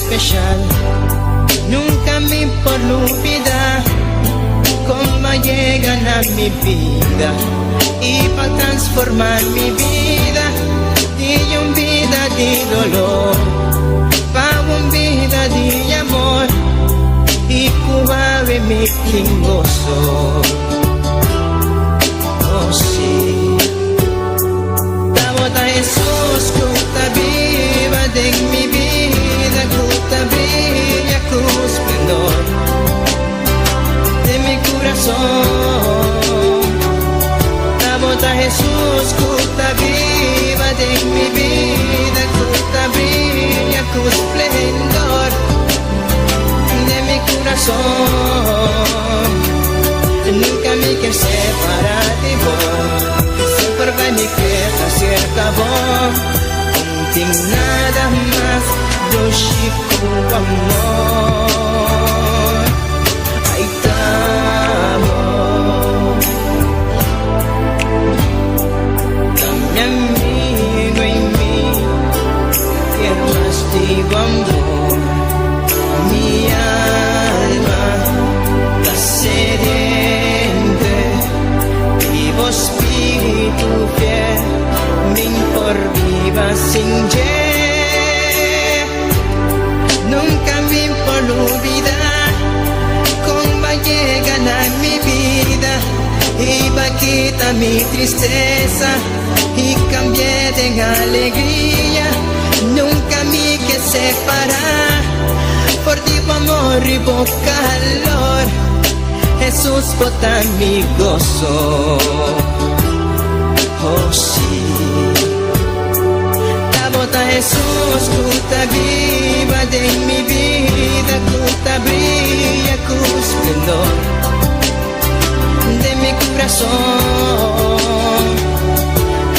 especial. Nunca me olvida cómo llegan a mi vida y para transformar mi vida de una vida de dolor para una vida de amor y cuave mi gozo. Oh sí, a Jesús que está viva de mi vida, que está brilla con esplendor de mi corazón. A Jesús que está viva de mi vida, que está brilla con esplendor de mi corazón. Nunca me quiero separar de vos, siempre vai me quedar cerca vos. Não tem nada mais do Chico amor. Aí estamos, meu amigo em mim, quero mais de amor. Minha alma está sedenta e vos Espírito fiel, me por viva sin ye. Nunca me por olvidar cómo llegan a mi vida y va a quitar mi tristeza y cambié de alegría. Nunca me que separar por ti amor y por calor. Jesús bota mi gozo. Oh sí, la bota Jesús que está viva de mi vida, que está brilla con esplendor de mi corazón.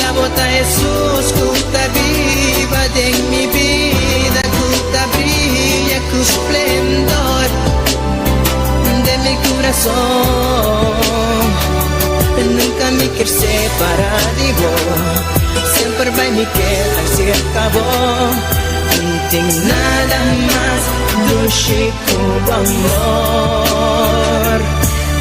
La bota Jesús que está viva de mi vida, que está brilla con esplendor de mi corazón. Nunca me quiero separar de vos, siempre vai me quedar cerca vos. Não tem nada mais do Chico amor.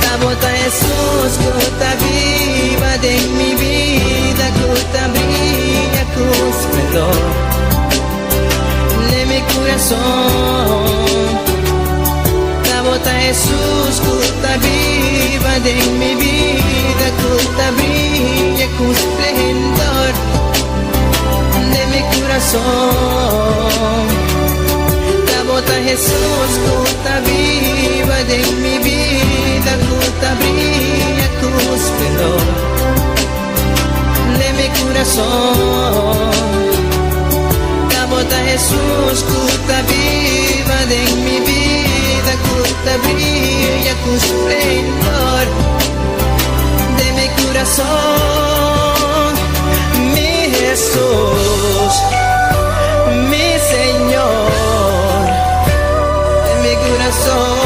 La bota Jesús que está viva de mi vida, que está brilla con esplendor de mi corazón. La bota Jesús que está viva de mi vida, que está brilla con esplendor de mi corazón. La bota Jesús que está viva de mi vida, que está brilla con esplendor de mi corazón. La bota Jesús que está viva de mi vida, que está brilla con esplendor de mi corazón. Mi Jesús, mi Señor, de mi corazón.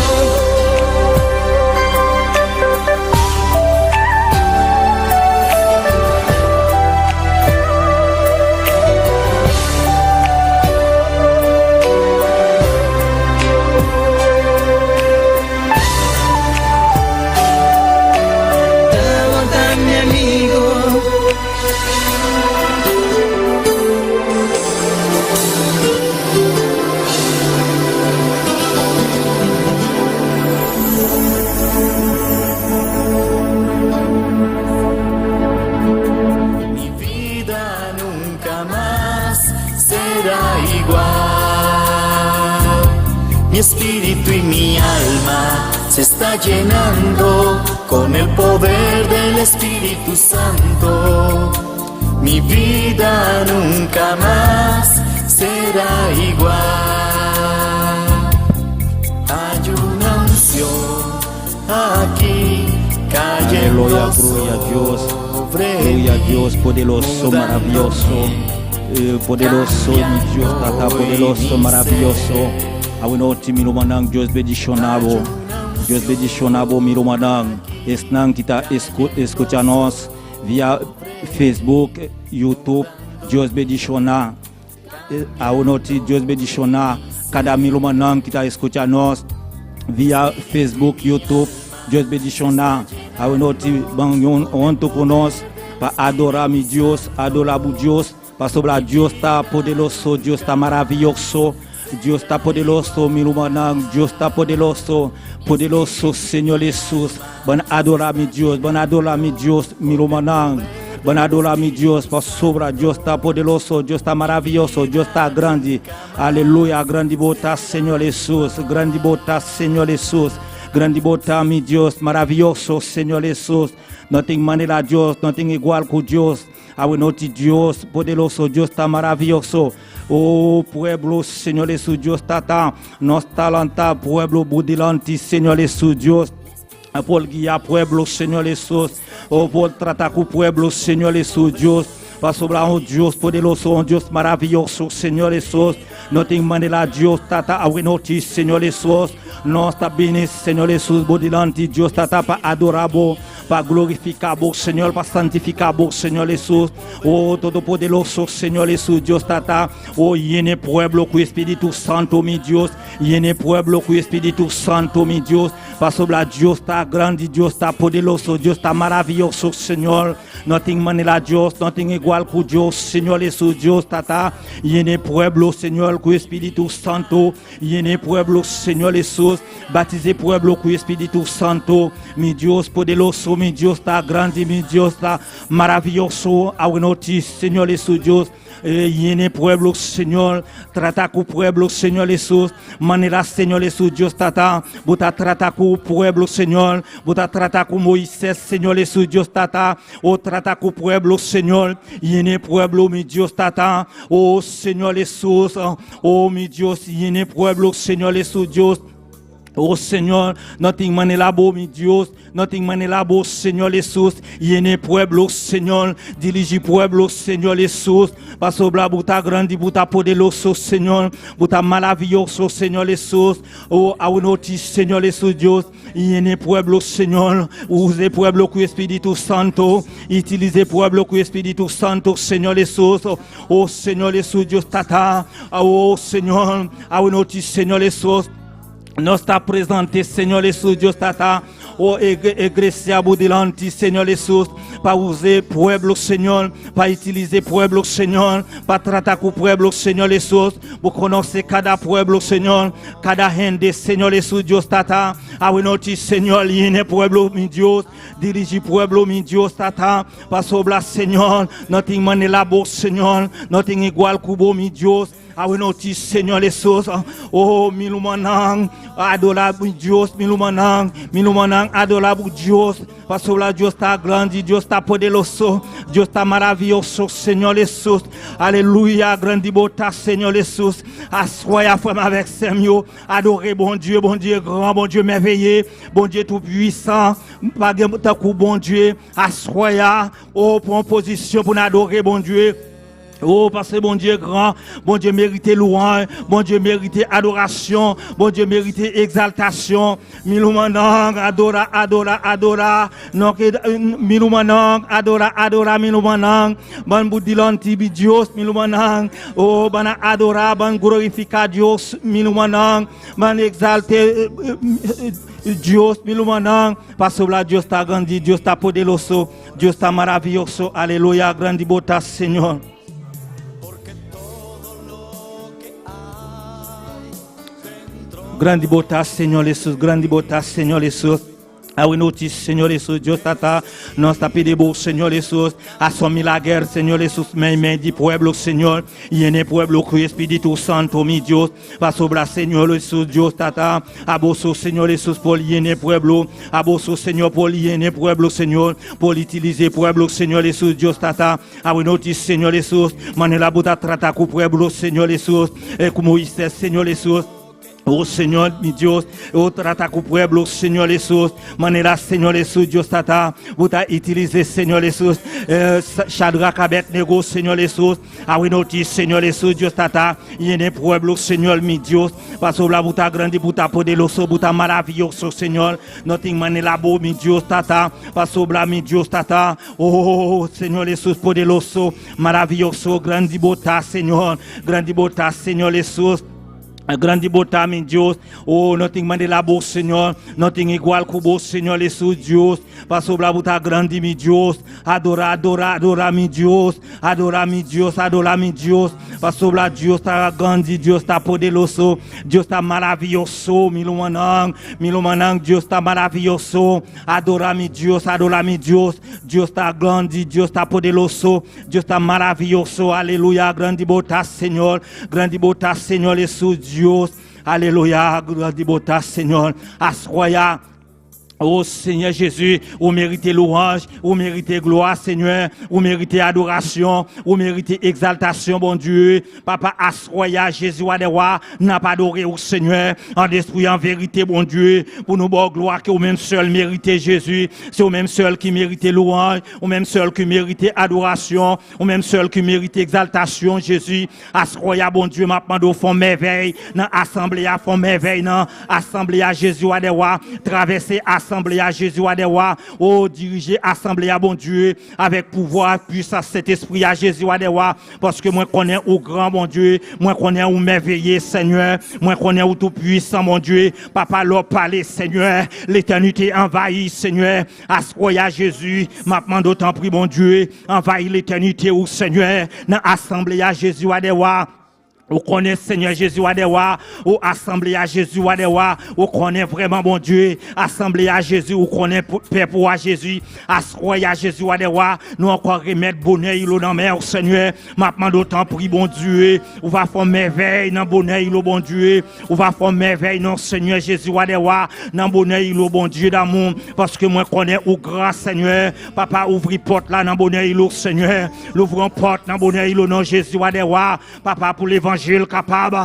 Mi espíritu y mi alma se está llenando con el poder del Espíritu Santo. Mi vida nunca más será igual. Hay una unción aquí cayendo Gloria a Dios, gloria a Dios, poderoso, maravilloso, poderoso Dios, tata poderoso, maravilloso. Awinoti milumanang Dios bendicionado, Dios bendicionado milumanang. Están kita escuchanos via Facebook, YouTube. Dios bendiciona. a unoti Dios bendicionar cada milumanang que está escuchando via Facebook, YouTube. Dios bendicionar a unoti bangon onto conosco para adorar mi Dios, adorar o Deus, para sobre Deus está poderoso, Deus está maravilhoso. Deus está poderoso, milumanang, Deus está poderoso, poderoso Senhor Jesus. Ban adorar mi Deus, milumanang. Ban adorar mi Deus, para sobre Deus está poderoso, Deus está maravilhoso, Deus está grande. Aleluia, grande botar Senhor Jesus, grande botar Senhor Jesus. Grande botar mi Deus, maravilhoso Senhor Jesus. Não tem maneira Deus, não tem igual com Deus. Awenoti Deus, poderoso, Deus está maravilhoso. Oh, pueblo, Senhor Jesus, Deus está, nós talanta, pueblo budilante, Senhor Jesus, Deus. Por guiar pueblo, Senhor Jesus. Oh, por tratar com o pueblo, Senhor Jesus, Deus. Para sobrar Deus poderoso, Deus maravilhoso, Senhor Jesus. Não tem maneira, Deus está, awenoti, Senhor Jesus. Nós está bem, Senhor Jesus, budilante, Deus está para adorar, para glorificar, Senhor, para santificar, Senhor Jesus. Oh, todo poderoso, Senhor Jesus, Deus está. Oh, yene pueblo com o Espírito Santo, mi Deus. Yene pueblo com o Espírito Santo, mi Deus. Para sobrar Deus está grande, Deus está poderoso, Deus está maravilhoso, Senhor. Não tem maneira, Deus, não tem igual com Deus, Senhor Jesus, Deus está. Yene pueblo, Senhor, com o Espírito Santo. Yene pueblo, Senhor Jesus. Batize pueblo com o Espírito Santo. Mi Deus poderoso, mi Deus está grande, mi Deus está maravilhoso. Ao notícia, Senhor Jesus, Deus. Yene pueblo, Senhor, tratar com o pueblo, Senhor Jesus, maneira, Senhor Jesus, Deus tata, botar tratar com o pueblo, Senhor, botar tratar com Moisés, Senhor Jesus, Deus tata, ou tratar com o pueblo, Senhor, yene pueblo, mi Deus tata, oh Senhor Jesus, oh mi Deus, yene pueblo, Senhor Jesus, Deus. Oh Senhor, não tem maneira boa, meu Deus, não tem maneira boa, Senhor Jesus. Yene pueblo, Senhor, dirige pueblo, Senhor Jesus. Para sobrar, botar grande, botar poderoso, Senhor, botar maravilhoso, Senhor Jesus. Oh, ao notícia, Senhor Jesus, Deus. Yene pueblo, Senhor, use pueblo com o Espírito Santo, utilize pueblo com o Espírito Santo, Senhor Jesus. Oh Senhor Jesus, Deus tata. Oh Senhor, ao notícia, Senhor Jesus. Nós está presente, Senhor Jesus, Deus está, oh igreja budilante, Senhor Jesus, para usar pueblo, Senhor, para utiliser pueblo, Senhor, para tratar com o pueblo, Senhor Jesus, para conhecer cada pueblo, Senhor, cada gente, Senhor Jesus, Deus está, a noite, Senhor, yene pueblo, meu Deus, dirige pueblo, meu Deus, está, para sobrar, Senhor, não tem maneira boa, Senhor, não tem igual com o meu Deus. A noite, Senhor Jesus, oh, milumanang, adorar o Deus, milumanang, adorar o Deus, pastor lá, Deus está grande, Deus está poderoso, Deus está maravilhoso, Senhor Jesus, aleluia, grande botar, Senhor Jesus, assoia a femme avec Seigneur, adorer bon Dieu grand, bon Dieu merveilleux, bon Dieu tout puissant, pas de bon Dieu, assoia, oh, pour en position pour adorer bon Dieu. Oh, parce que bon Dieu grand, bon Dieu mérite louange, bon Dieu mérite adoration, bon Dieu mérite exaltation. Milumanang, adora. Non que milumanang, adora, milumanang. Ban budilanti bi Dios, milumanang. Oh, ban adora, ban glorifica Dios, milumanang. Ban exalte Dios, milumanang. Parce que là, Dieu está grandi, Dieu está poderoso, Dieu está maravilloso. Alléluia, grande bota, Seigneur. Grande botar, Senhor Jesus, grande botar, Senhor Jesus. A notícia, Senhor Jesus, Deus está, nós está pedindo, Senhor Jesus, assumir a guerra, Senhor Jesus, men de pueblo, Senhor, e en pueblo com o Espírito Santo, mi Deus, para sobrar, Senhor Jesus, Deus está, abosso, Senhor Jesus, por en pueblo, abosso, Senhor, por en pueblo, Senhor, por utiliser pueblo, Senhor Jesus, Deus está, a notícia, Senhor Jesus, maneira botar tratar com o pueblo, Senhor Jesus, como isso é, Senhor Jesus. Oh Señor, mi Dios, oh trata con pueblo, Señor Jesús, manera Señor Jesús, Dios tata, vous t'as utilisé Señor Jesús, Shadrach Abednego, Señor Jesús, Awinoti, Señor Jesús, Dios tata, y en el pueblo, Señor, mi Dios, parce que la vous t'as grandi, vous t'as poderoso, vous t'as maravilloso, Señor, nothing manera beau, mi Dios tata, parce que la mi Dios tata, oh Señor Jesús, poderoso, maravilloso, grandi bota, Señor Señor Jesús. Grande bota, mi Dios, oh, nothing mande la beau, Señor, nothing igual que beau, Señor, Jesús, Dios, parce que la bota grande, mi Dios, adora, mi Dios, adora, mi Dios, parce que la Dios ta grande, Dios ta poderoso, Dios ta maravilloso, milomanang, Dios ta maravilloso, adora, mi Dios, Dios ta grande, Dios ta poderoso, Dios ta maravilloso, alléluia, grande bota, Señor, Jesús, Dios, alléluia, grande bota, Señor, assoya. Oh Seigneur Jésus, vous méritez louange, vous méritez gloire, Seigneur, vous méritez adoration, vous méritez exaltation, bon Dieu. Papa, assoya Jésus, n'a pas adoré au Seigneur, en esprit, en vérité, bon Dieu, pour nous bon gloire, que vous-même seul méritez Jésus, c'est vous-même seul qui méritez louange, vous-même seul qui méritez adoration, vous-même seul qui méritez exaltation, Jésus. Assoya, bon Dieu, maintenant, nous font merveille, dans l'assemblée, font merveille, dans l'assemblée à Jésus, traverser assemblée à Jésus Adewa, oh diriger assemblée à bon Dieu avec pouvoir, puissance, cet esprit à Jésus Adewa, parce que moi connais au grand bon Dieu, moi connais au merveilleux Seigneur, moi connais au tout puissant mon Dieu, papa leur parler Seigneur, l'éternité envahit Seigneur, assoya Jésus, maintenant d'autant pris bon Dieu, envahit l'éternité au Seigneur, dans assemblée à Jésus Adewa. Vous connaissez Seigneur Jésus Adewa, ou assemblée à Jésus Adewa, vous connaissez vraiment bon Dieu, assemblée à Jésus, vous connaissez peuple à Jésus, assoya à Jésus Adewa, nous encore remettre bonheur il dans mer Seigneur, maintenant d'autant prie bon Dieu, on va faire merveille dans bonheur il bon Dieu, on va faire merveille dans Seigneur Jésus Adewa, dans bonheur il bon Dieu d'amour, parce que moi connais au grand Seigneur, papa ouvre porte là dans bonheur il Seigneur, l'ouvre porte dans bonheur il dans Jésus Adewa, papa pour l'évangile capable,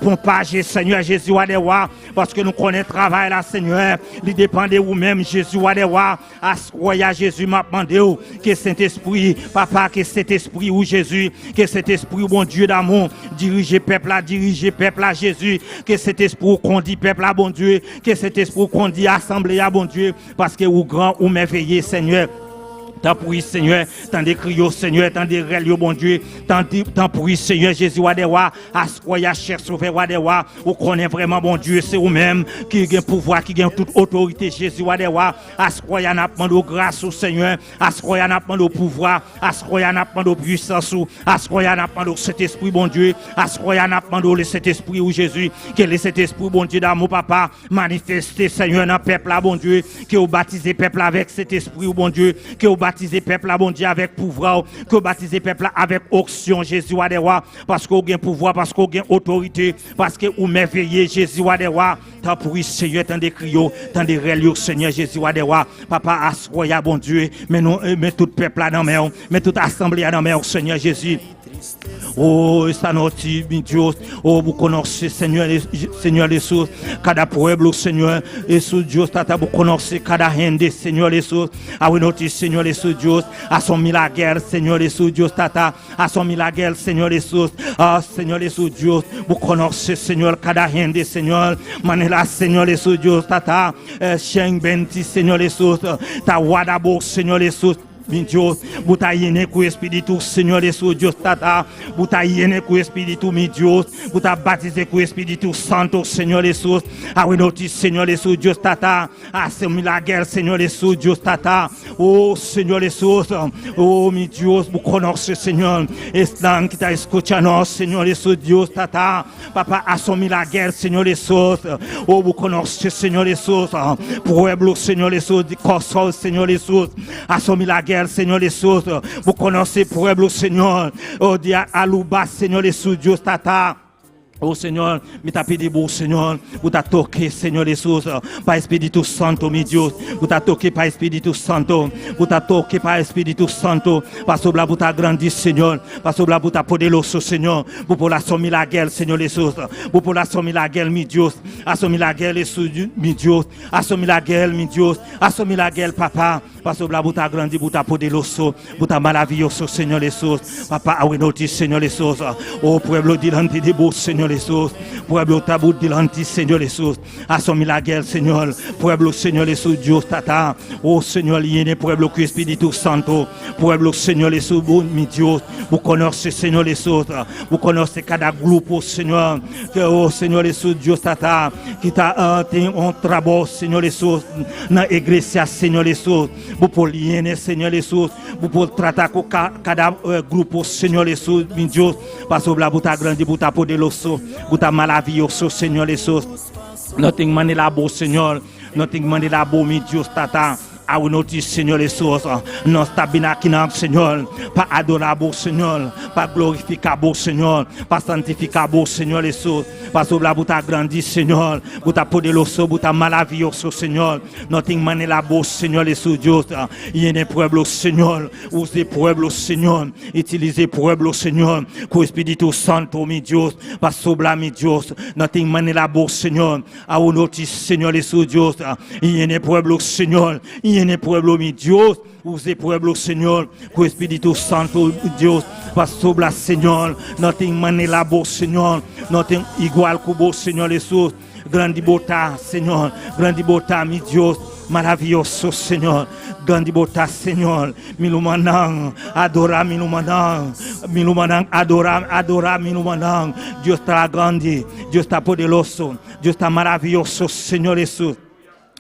pompage Seigneur Jésus Adewa, parce que nous connaissons le travail là Seigneur, il dépend de vous-même Jésus Adewa, assoya Jésus m'a demandé que Saint-Esprit, papa, que cet esprit ou Jésus, que cet esprit bon Dieu d'amour, dirige peuple là Jésus, que cet esprit conduit peuple là bon Dieu, que cet esprit conduit assemblée à bon Dieu, parce que vous grand ou merveilleux Seigneur. Tant pour Seigneur, tant de crios Seigneur, tant de relio bon Dieu, tant pour Seigneur Jésus Wadewa, assoya cher sauveur Wadewa, vous connaissez vraiment bon Dieu, c'est vous-même qui a pouvoir, qui a toute autorité Jésus Wadewa, assoya n'a pas de grâce au Seigneur, assoya n'a pas de pouvoir, assoya n'a pas de puissance, assoya n'a pas de cet esprit bon Dieu, assoya n'a pas de cet esprit où Jésus, quel est cet esprit bon Dieu d'amour papa, manifesté Seigneur dans le peuple là bon Dieu, qui a baptisé peuple avec cet esprit bon Dieu, qui a baptiser peuple là bon Dieu avec pouvoir, que baptiser peuple là avec onction Jésus Adewa, parce qu'on a pouvoir, parce qu'on a autorité, parce que ou merveilleux Jésus Adewa, tant pour Seigneur, tant de crios, tant de relio Seigneur Jésus Adewa, papa assoya bon Dieu, mais nous mais tout peuple là dans mer, mais toute assemblée dans mer Seigneur Jésus. Oh, esta noite, meu Deus, oh, vous connaissez, Seigneur Jesus, cada pueblo, Seigneur Jesus, Deus, tata, vous connaissez, cada gente, Seigneur Jesus, a we notice, Seigneur Jesus, Deus, a son milagre, Seigneur Jesus, Deus, tata, a son milagre, Seigneur Jesus, ah, Seigneur Jesus, Deus, vous connaissez, Seigneur, cada gente, Seigneur, manela, Seigneur Jesus, Deus, tata, Sheng Benti, Seigneur Jesus, ta wadabo, Seigneur Jesus, meu Deus, butaíne com o Espírito, Senhor Jesus, Deus tata, butaíne com o Espírito, meu Deus, buta batize com o Espírito Santo, Senhor Jesus, a noite, Senhor Jesus, Deus tata, a seu milagre, Senhor Jesus, Deus tata, oh Senhor Jesus, oh meu Deus, bu conosce, Senhor, estão que está escutando, Senhor Jesus, Deus tata, papa, a seu milagre, Senhor Jesus, oh bu conosce, Senhor Jesus, pueblo, Senhor Jesus, de Kosovo, Senhor Jesus, a seu milagre, Seigneur Jesus, vous connaissez pueblo, Seigneur, oh dia aluba, Seigneur Jesus, Dios tata. Oh Seigneur, mi ta pedi beau Seigneur, vous t'a toqué Seigneur Jesus, par Espíritu Santo, mi Dieu, vous t'a toqué par Espíritu Santo, vous t'a toqué par Espíritu Santo, parce que là vous t'a grandi Seigneur, parce que là vous t'a podé l'osso Seigneur, vous pour la sommi la guerre Seigneur Jesus, vous pour la sommi la guerre mi Dieu, assommi la guerre mi Dieu, assommi la guerre mi Dieu, assommi la guerre papa, parce que là vous t'a grandi, vous t'a podé l'osso, vous t'a maravilloso Seigneur Jesus, papa a notice Seigneur Jesus, oh pueblo dilante de beau Seigneur Jesus, pueblo tabu dilante Seigneur Jesus, assommi la guerre Seigneur, pueblo Seigneur Jesus, Dios tata, oh Seigneur liene pueblo que Espíritu Santo, pueblo Seigneur Jesus, mi Dios, vous connaissez Seigneur Jesus, vous connaissez cada grupo Seigneur, que oh Seigneur Jesus, Dios tata, qui t'a un travail Seigneur Jesus, dans l'Église Seigneur Jesus, vous pour liene Seigneur Jesus, vous pour traiter cada grupo Seigneur Jesus, mi Dios, parce que là vous t'a grandi, vous t'a podé l'osso, vous t'a maravilloso Seigneur Jesus, nothing money la beau Seigneur, nothing money la beau mi Dios tata. A vous notice Seigneur les choses, non stabinakinam Seigneur, pas adorable Seigneur, pas glorificable Seigneur, pas sanctificable Seigneur les choses, parce que là vous t'a grandi Seigneur, vous t'a podé l'osso, vous t'a maravilloso Seigneur, nothing mané la beau Seigneur les choses, il y a des pueblo Seigneur, usez pueblo Seigneur, utilisez pueblo Seigneur, co Espíritu Santo mi Dios, parce que là mi Dios, nothing mané la beau Seigneur, a vous notice Seigneur les choses, il y a des pueblo Seigneur, en el pueblo mi Dios, use pueblo Señor, con Espíritu Santo Dios, pasó Señor, nothing manera vos Señor, nothing igual que vos Señor Jesús, grande bota Señor, grande bota mi Dios, maravilloso Señor, grande bota Señor, milumanang, adora milumanang, adora milumanang, Dios está grande, Dios está poderoso, Dios está maravilloso Señor Jesús.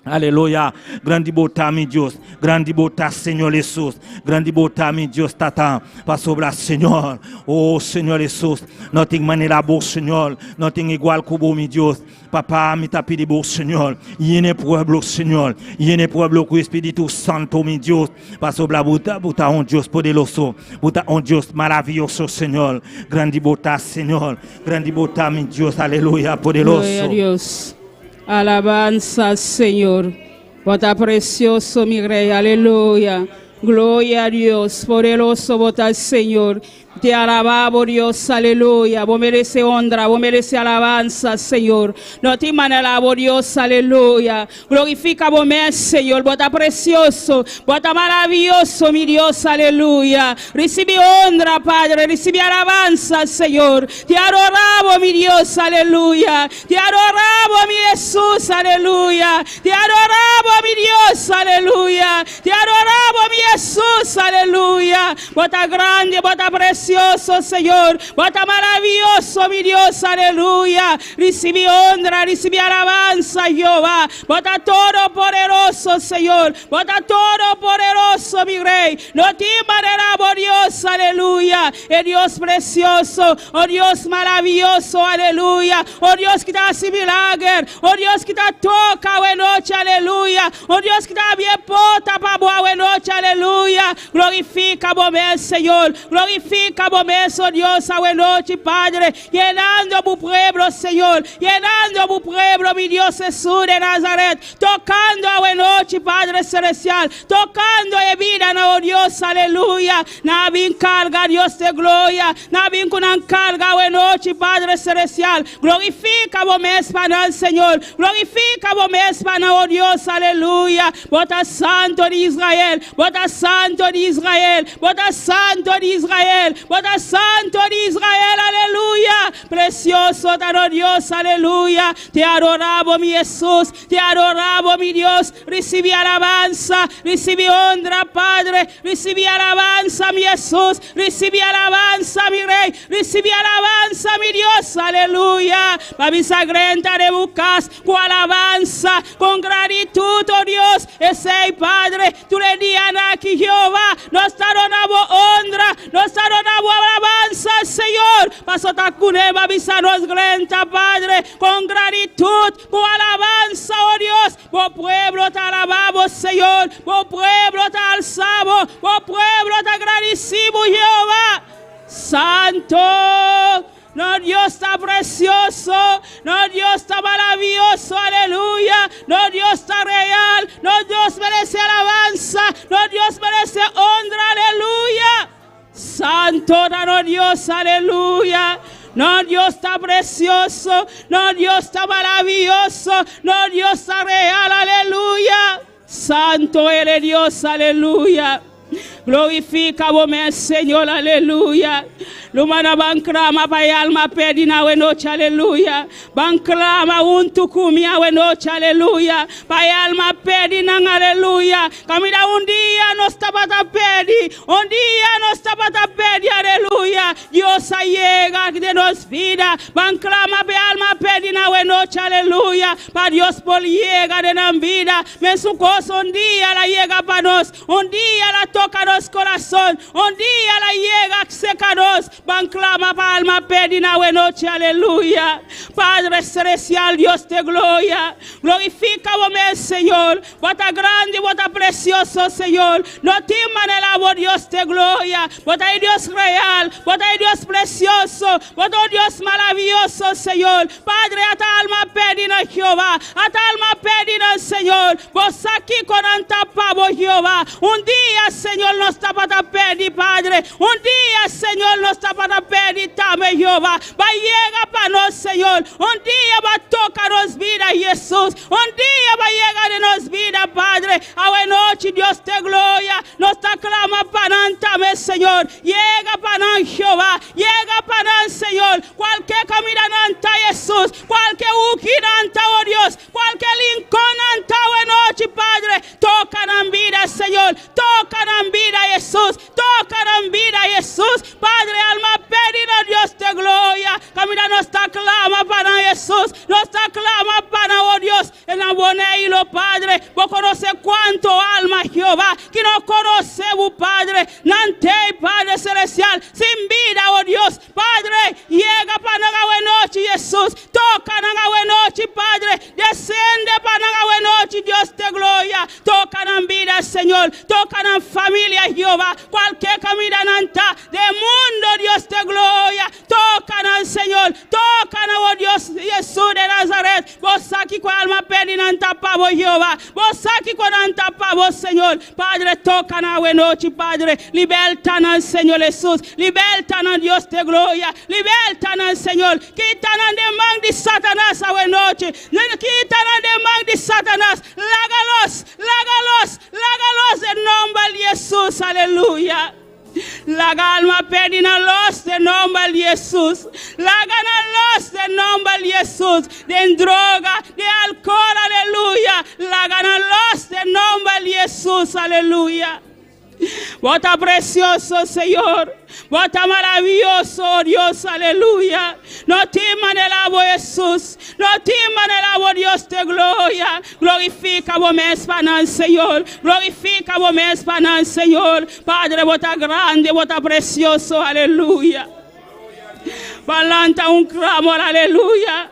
Aleluya, grande bota mi Dios, grande bota Señor Jesús, grande bota mi Dios tata, pasobra Señor, oh Señor Jesús, nothing manera vos Señor, nothing igual que vos mi Dios, papá mi tapi de vos Señor, y en el pueblo Señor, y en el pueblo con Espíritu Santo mi Dios, pasobra bota un Dios poderoso, bota un Dios maravilloso Señor, grande bota Señor, grande bota mi Dios, aleluya, poderoso. Gloria a Dios. Alabanza, Señor. Bota precioso, mi Rey. Aleluya. Gloria a Dios. Poderoso, bota Señor. Te alabamos, Dios, aleluya. Vos mereces honra, vos mereces alabanza, Señor. No te manalabo, Dios, aleluya. Glorifica vos, Señor. Vos estás precioso, vos estás maravilloso, mi Dios, aleluya. Recibe honra, Padre, recibe alabanza, Señor. Te adoramos, mi Dios, aleluya. Te adoramos, mi Jesús, aleluya. Te adoramos, mi Dios, aleluya. Te adoramos, mi Jesús, aleluya. Vos estás grande, vos estás precioso, Señor, vos estás maravilloso, mi Dios, aleluya. Recibe honra, recibe alabanza, Jehová. Vos estás todo poderoso, Señor. Vos estás todo poderoso, mi Rey. No te manera, Dios, aleluya. El Dios precioso, oh Dios maravilloso, aleluya. Oh Dios que te hace milagre, oh Dios que te toca, buena noche, aleluya. Oh Dios que te bien porta para buena noche, aleluya. Glorifica vos, Señor. Glorifica oh Dios, a buena noche, Padre, llenando tu pueblo, Señor, llenando tu pueblo, mi Dios Jesús de Nazaret, tocando a buena noche, Padre Celestial, tocando de vida, oh Dios, aleluya, na bien carga, Dios de gloria, na bien con carga, buena noche, Padre Celestial, glorifica vos español, Señor, glorifica vos español, oh Dios, aleluya, vota santo de Israel, vota santo de Israel, vota santo de Israel, vota santo de Israel, aleluya, precioso te Dios, aleluya, te adoramos mi Jesús, te adoramos mi Dios, recibe alabanza, recibe honra, Padre, recibe alabanza mi Jesús, recibe alabanza mi Rey, recibe alabanza mi Dios, aleluya, para sagrenta de buscas con alabanza, con gratitud, oh Dios, ese Padre, tú le dias aquí Jehová, nos adoramos honra, nos adoramos alabanza, Señor, paso tacunema, nos grenta, Padre, con gratitud, con alabanza, oh Dios, por pueblo te alabamos, Señor, por pueblo te alzamos, por pueblo te agradecimos, Jehová, Santo, No Dios está precioso, no Dios está maravilloso, aleluya. No Dios está real, no Dios merece alabanza, no Dios merece honra, aleluya. Santo, no Dios, aleluya. No Dios está precioso, no Dios está maravilloso, no Dios está real, aleluya. Santo eres Dios, aleluya. Glorifica vos, Señor, aleluya. Lumana banklama pa alma pedina we noche, aleluya. Banklama untukumia we noche, aleluya. Pa alma pedina, aleluya. Camina un día no está para pedir, un día no está para pedir, aleluya. Dios llega de nos vida. Banklama pa alma pedina we noche, aleluya. Pa Dios por llega de la vida. Me su cosa un día la llega para nos, un día la toca nos corazón, un día la llega seca nos. Banclama palma pedina we noche, aleluya. Padre celestial, Dios de gloria, glorifica vos, Señor. Bota grande, bota precioso, Señor. No te manera, Dios de gloria. Bota Dios real, bota Dios precioso, bota Dios maravilloso, Señor. Padre, a ta alma pedina, Jehová, a ta alma pedina, Señor. Vos aquí con antapavo, Jehová. Un día, Señor, no está para pedir, Padre. Un día, Señor, no está para pedir, tame, Jehová. Va llega para nos, Señor. Un día va a tocarnos vida, Jesús. Un día va a llegar de nos vida, Padre. A noche, Dios te gloria. Nos clama para tame, Señor. Llega para Jehová. Llega para Señor. Cualquier camino anta, Jesús. Cualquier uquina anta, oh Dios. Cualquier lincón anta, oh noche, Padre. Tocan en vida, Señor. Tocan en vida, Jesús. Tocan en vida, Jesús. Padre, alma pedida, Dios de gloria. Camina nuestra clama para Jesús. Nuestra clama para, oh Dios. En la bonito, Padre. Vos conoce cuánto alma, Jehová. Que no conocemos, Padre. Nante, Padre celestial. Sin vida, oh Dios. Padre, llega para la noche, Jesús. Toca la noche, Padre. Desciende para la noche, Dios de gloria. Toca en vida, Señor. Toca en familia, Jehová. Cualquier camino de mundo, Dios de gloria. Tocan al Señor. Tocan a oh Dios Jesús de Nazaret. Vos aquí con alma pedina antapavo, Jehová. Vos aquí con antapavo, Señor. Padre, tocan a noche, Padre. Libertan al Señor Jesús. Libertan a Dios de gloria. Libertan al Señor. Quitan al demán de Satanás a noche. Quitan al demán de Satanás. Lágalos, lágalos, lágalos en nombre de Jesús. Aleluya. La alma pedina los de nombre de Jesús. La gana los de nombre de Jesús. De droga, de alcohol, aleluya. La gana los de nombre de Jesús, aleluya. Vota precioso, Señor. Vota maravilloso, Dios, aleluya. No te manelabo, Jesús. No te manelabo, Dios de gloria. Glorifica vos, Español, Señor. Glorifica vos, Español, Señor. Padre, vota grande, vota precioso, aleluya. Balanta un clamor, aleluya.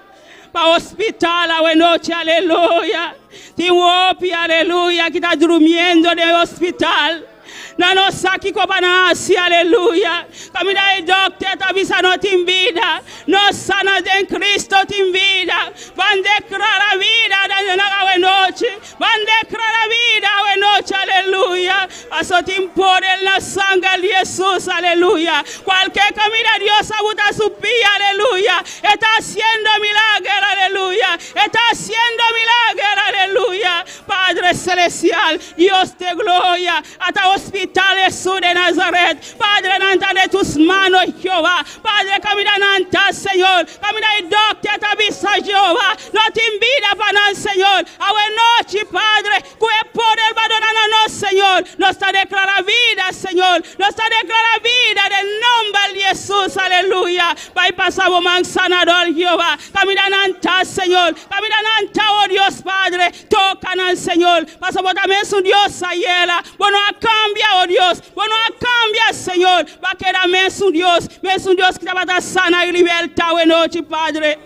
Pa hospital a noche, aleluya. Timopi, aleluya, que está durmiendo en el hospital. Na nossa aqui com banasi, aleluia. Camina aí, doctor, tá avisando tem vida. Nossa, nós em Cristo tem vida. Van declarar a vida na noite. Van declarar a vida a noite, aleluia. Passo tem poder na sangue de Jesus, aleluia. Qualquer caminho, Deus abuta subir, aleluia. Está haciendo milagre, aleluia. Está haciendo milagre, aleluia. Padre celestial, Dios de gloria. Hasta hospital Jesús de Nazaret. Padre, nanta de tus manos, Jehová. Padre, camina nanta, Señor. Camina y doctor, te avisa, Jehová. No te invita para el Señor. A noche, Padre, que poder abandonarnos, Señor. Nos está declara vida, Señor. Nos está declara vida en nombre de Jesús, aleluya. Vai pasar o mansanador, Jehová. Camina nanta, Señor. Camina nanta, oh Dios, Padre. Toca al Señor. Pasa por también su Dios ayela. Bueno, cambia, oh Dios. Bueno, cambia, Señor. Va a quedar mesmo Dios. Mesmo Dios que te va a dar sana y libertad en noche, Padre.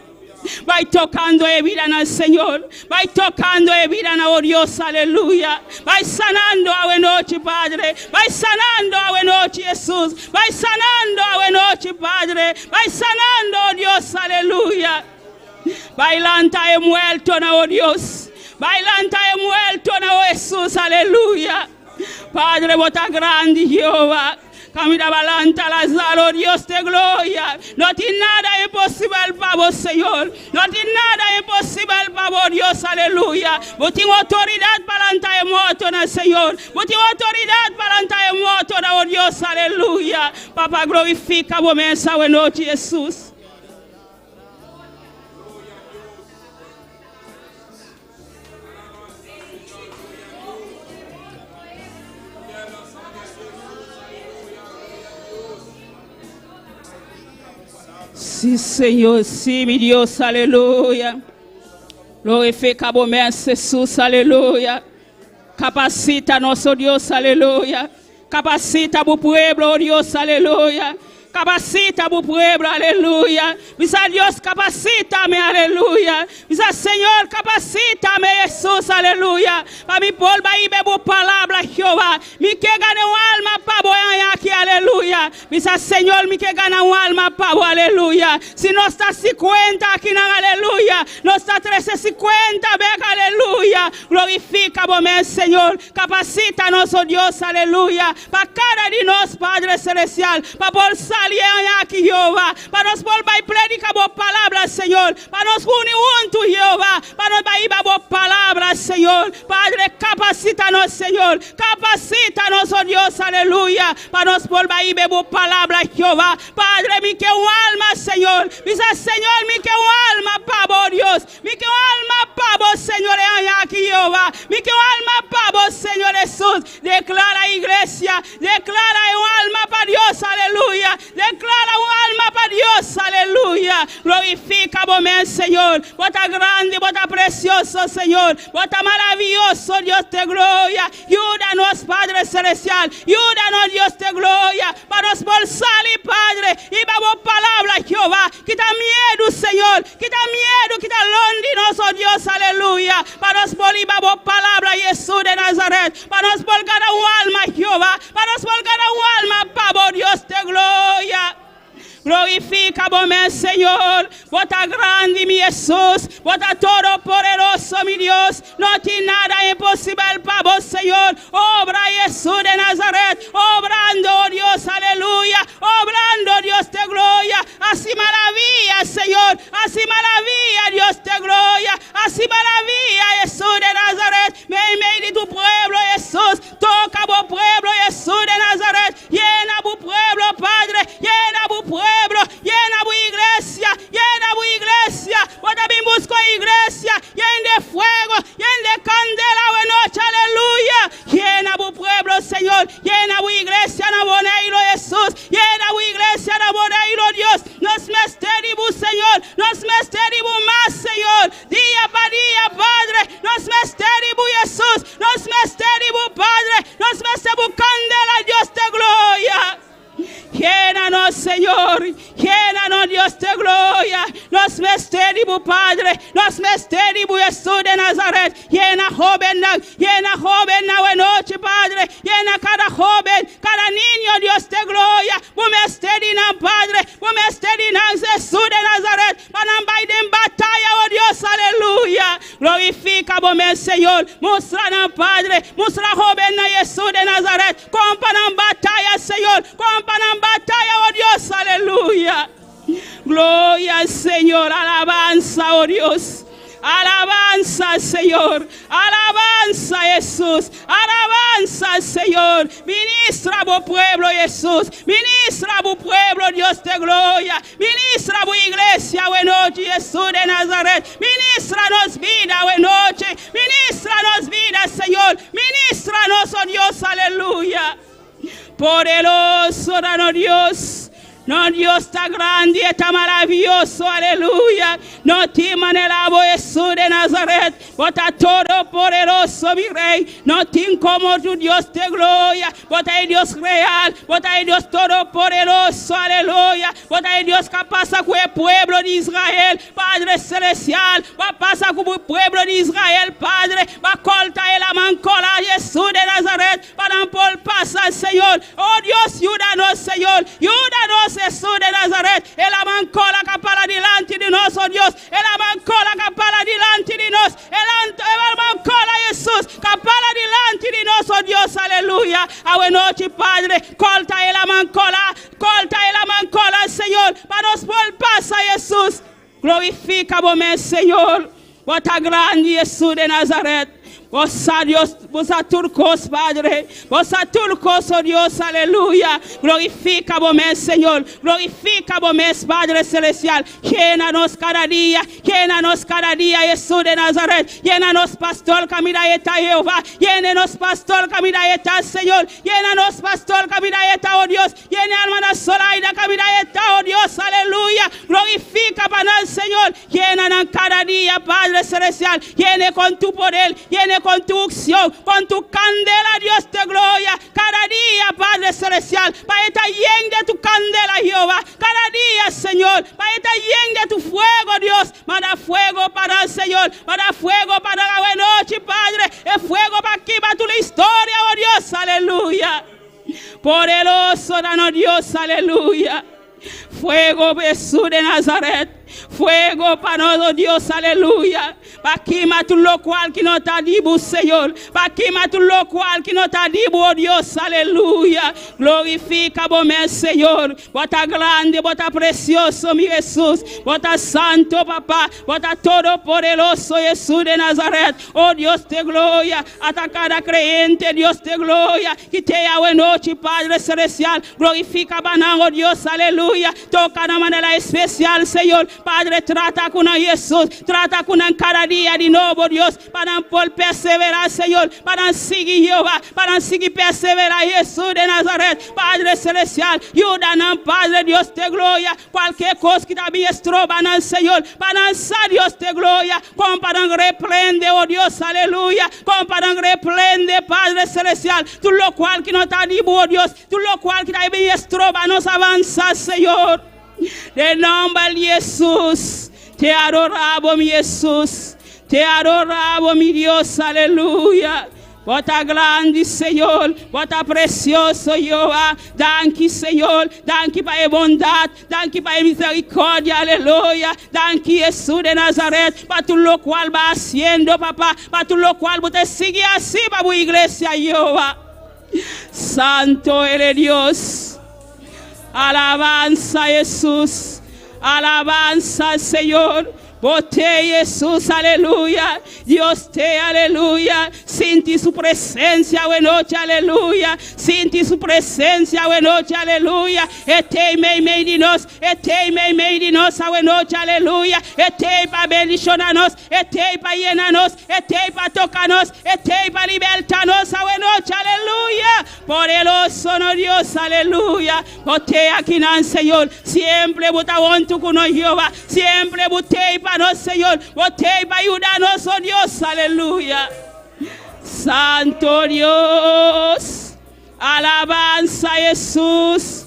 Vai tocando e vida al Señor. Vai tocando e vida, oh Dios, aleluya. Vai sanando a noche, Padre. Vai sanando a noche, Jesús. Vai sanando a noche, Padre. Vai sanando, oh Dios, aleluya. Bailanta e muerto, oh Dios. Bailanta e muerto, oh Jesús, aleluya. Padre, vota grande, Jehová. Camina balanta Lázaro, Dios de gloria. No tiene nada imposible para vos, Señor. No tiene nada imposible para vos, Dios, aleluya. Vos tenés autoridad para lanzar muerto, no, Señor. Vos tenés autoridad para lanzar muerto, no, Dios, aleluya. Papá, glorifica vos esa buena noche, Jesús. Sí, Señor, sí, mi Dios, aleluya. Glorifica vos, Jesús, aleluya. Capacita nuestro Dios, aleluya. Capacita tu pueblo, oh Dios, aleluya. Capacita tu pueblo, aleluya. Visa Dios, capacítame, aleluya. Visa Señor, capacítame, Jesús, aleluya. Para mi polva y bebo palabra, Jehová. Mi que gane un alma, pavo, aquí, aleluya. Visa Señor, mi que gana un alma, pavo, aleluya. Si no está 50, aquí no, aleluya. No está 1350, venga, aleluya. Glorifica vos, Señor. Capacítanos, oh Dios, aleluya. Para cada de nos, Padre Celestial. Para bolsar aquí, Jehová, para nos volver a predicar vos palabras, Señor, para nos unir juntos, Jehová, para nos ir a vos palabras, Señor. Padre, capacítanos, Señor, capacítanos, oh Dios, aleluya, para nos volver a ir a vos palabras, Jehová. Padre, mi que un alma, Señor, dice Señor, mi que un alma, pavo, Dios, mi que un alma, pavo, Señor, aquí, Jehová, mi que un alma, pavo, Señor Jesús. Declara, iglesia, declara un alma para Dios, aleluya. Declara un alma para Dios, aleluya. Glorifica vos, Señor. Vos estás grande, vos estás precioso, Señor. Vos estás maravilloso, Dios de gloria. Ayúdanos, Padre Celestial. Ayúdanos, Dios de gloria. Para nos bolsar, Padre. Y vamos palabra, Jehová. Quita miedo, Señor. Quita miedo, quita londinos, oh Dios, aleluya. Para nos volver, vamos palabra, Jesús de Nazaret. Para nos volgar a un alma, Jehová. Para nos volgar a un alma, pavo, Dios de gloria. Glorifica vos, Señor. Vos estás grande, mi Jesús. Vos estás todo poderoso, mi Dios. No tiene nada imposible para vos, Señor. Obra Jesús de Nazaret. Obrando, oh Dios, aleluya. Obrando, Dios de gloria. Así maravilla, Señor. Así maravilla, Dios de gloria. Así maravilla, Jesús de Nazaret. Ven de tu pueblo, Jesús. Toca vos pueblo, Jesús de Nazaret. Llena tu pueblo, Padre. Llena tu pueblo, llena tu iglesia, llena tu iglesia. Vos también busco iglesia, llena de fuego, llena de candela, buena noche, aleluya. Llena tu pueblo, Señor, llena tu iglesia, naboneiro Jesús, llena tu iglesia, naboneiro Dios. Nos mesteribus, Señor, nos mesteribus más, Señor, día para día, Padre. Nos mesteribus, Jesús, nos mesteribus, Padre, nos mesteribus candela, Dios de gloria. Llénanos, Señor, llénanos, Dios de gloria. Nos mesteribus, Padre, nos mesteribus, Jesús de Nazaret. Llena joven, buena noche, Padre. Llena cada joven, cada niño, Dios de gloria. Vos mesterinan, Padre, vos mesterinan, Jesús de Nazaret. Para en batalla, oh Dios, aleluya. Glorifica vos, Señor. Muéstranos, Padre, muestra joven, Jesús de Nazaret. Comparan batalla, Señor, comparan batalla, oh Dios, aleluya. Gloria al Señor, alabanza, oh Dios. Alabanza, Señor. Alabanza, Jesús. Alabanza, Señor. Ministra a tu pueblo, Jesús. Ministra a tu pueblo, Dios de gloria. Ministra a tu iglesia, buena noche, Jesús de Nazaret. Ministranos vida, buena noche. Ministranos vida, Señor. Ministranos, oh Dios, aleluya. Poderoso, danos Dios. No Dios está grande y está maravilloso, aleluya. No teman el abo Jesús de Nazaret, bota todo poderoso, mi rey. No tin como tu Dios de gloria, bota el Dios real, bota el Dios todopoderoso, aleluya. Bota el Dios que pasa con el pueblo de Israel, Padre celestial, va a pasar con el pueblo de Israel, Padre, va a cortar el amancola Jesús de Nazaret, para por pasar, Señor. Oh Dios, ayúdanos, Señor, ayúdanos, Jesús de Nazaret, el amancola que para delante de nosotros, oh Dios, el amancola que para delante de nosotros, el amancola Jesús que para delante de nosotros, oh Dios, aleluya. A noche, Padre, corta el amancola, Señor, para nos por pasar, Jesús. Glorifica vos, Señor, bota grande Jesús de Nazaret. Vos a Dios, vos a turcos, Padre, vos a turcos, oh Dios, aleluya. Glorifica vos, Señor, glorifica vos, Padre celestial. Llénanos cada día, Jesús de Nazaret. Llénanos, pastor, camina esta Jehová. Llénanos, pastor, camina esta, Señor. Llénanos, pastor, camina esta, oh Dios. Llena hermana Solaida, camina esta, oh Dios, aleluya. Glorifica para el Señor. Llenanos cada día, Padre celestial. Llene con tu poder, llene con tu unción, con tu candela, Dios de gloria, cada día, Padre celestial, para estar lleno de tu candela, Jehová, cada día, Señor, para estar lleno de tu fuego, Dios, manda fuego para el Señor, manda fuego para la buena noche, Padre, el fuego para aquí, para tu historia, oh Dios, aleluya, poderoso, danos Dios, aleluya, fuego, Jesús de Nazaret. Fuego para nosotros, Dios, aleluya. Para quemar tu lo cual que no está dibu, Señor. Para quemar tu lo cual que no está dibu, oh Dios, aleluya. Glorifica vos, Señor. Bota grande, bota precioso, mi Jesús. Bota santo, papá. Bota todo poderoso, Jesús de Nazaret. Oh Dios de gloria. Hasta cada creyente, Dios de gloria. Que te haga noche, Padre celestial. Glorifica banán, oh Dios, aleluya. Toca de manera especial, Señor. Padre, trata con Jesús, trata con cada día de nuevo, Dios, para por perseverar, Señor, para seguir Jehová, para seguir perseverar Jesús de Nazaret, Padre celestial, ayúdanos, Padre Dios de gloria, cualquier cosa que también estroba, Señor, para ser Dios de gloria, como para reprende, oh Dios, aleluya, como para reprende, Padre celestial, tú lo cual que no está dibu, oh Dios, tú lo cual que también estroba, nos avanza, Señor. De nombre de Jesús, te adoramos, mi Jesús, te adoramos, mi Dios, aleluya. Bota grande, Señor, bota precioso, Jehová. Danke, Señor, danke para bondad, danke para misericordia, aleluya. Danke, Jesús de Nazaret, para tu lo cual va haciendo, papá, para tu lo cual te sigue así para tu iglesia, Jehová. Santo eres Dios. Alabanza Jesús, alabanza Señor, bote Jesús, aleluya, Dios te aleluya, siente su presencia, buena noche, aleluya, siente su presencia, buena noche, aleluya, medio de nos, buena noche, aleluya, para bendicionarnos, para llenarnos, para tocarnos, para libertarnos, buena noche, aleluya, poderoso no Dios, aleluya, bote aquí en Señor, siempre bota junto con Jehová, siempre bote para nos, Señor, bote para ayudarnos, oh Dios, aleluya. Santo Dios, alabanza Jesús,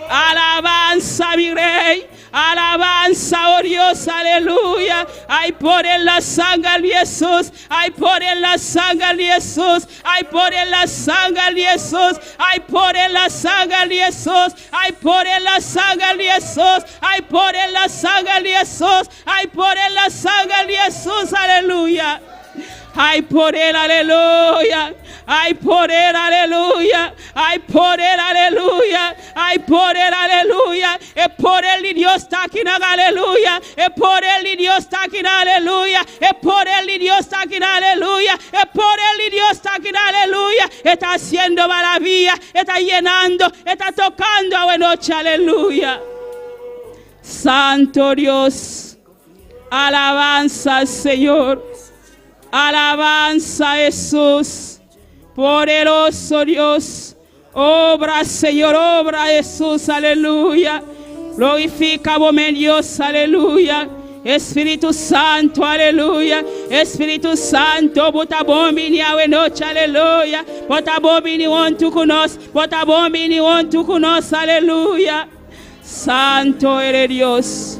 alabanza mi Rey, alabanza, oh Dios, aleluya. Hay poder en la sangre de Jesús, hay poder en la sangre de Jesús, hay poder en la sangre de Jesús, hay poder en la sangre de Jesús, hay poder en la sangre de Jesús, hay poder en la sangre de Jesús, hay poder en la sangre de Jesús, aleluya. Hay poder, aleluya. Hay poder, aleluya. Hay poder, aleluya. Hay poder, aleluya. El poder de Dios está aquí, aleluya. El poder de Dios está aquí, aleluya. El poder de Dios está aquí, aleluya. El poder de Dios está aquí, aleluya. Está haciendo maravilla, está llenando, está tocando a buena noche, aleluya. Santo Dios, alabanza al Señor. Alabanza Jesús, poderoso Dios, obra Señor, obra Jesús, aleluya. Glorificamos, mi Dios, aleluya. Espíritu Santo, aleluya. Espíritu Santo, bota bombini a noche, aleluya. Bota bombini onto conosco, bota bombini onto conosco, aleluya. Santo eres Dios.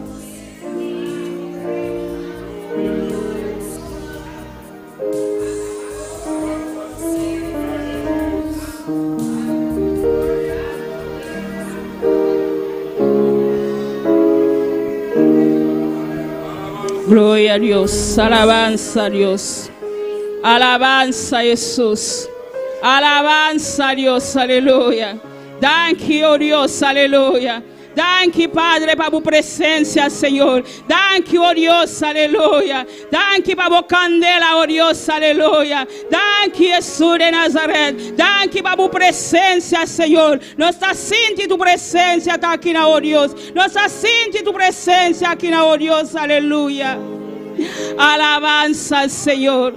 Gloria a Dios, alabanza a Dios, alabanza a Jesús, alabanza a Dios, aleluya. Thank you, oh Dios, aleluya. Thank you, Padre, para tu presencia, Señor. Thank you, oh Dios, aleluya. Thank you, para tu candela, oh Dios, aleluya. Thank you, Jesús de Nazaret. Thank you, para tu presencia, Señor. Nos está sintiendo tu presencia aquí, oh Dios. Nos está sintiendo tu presencia aquí, oh Dios, aleluya. Alabanza al Señor.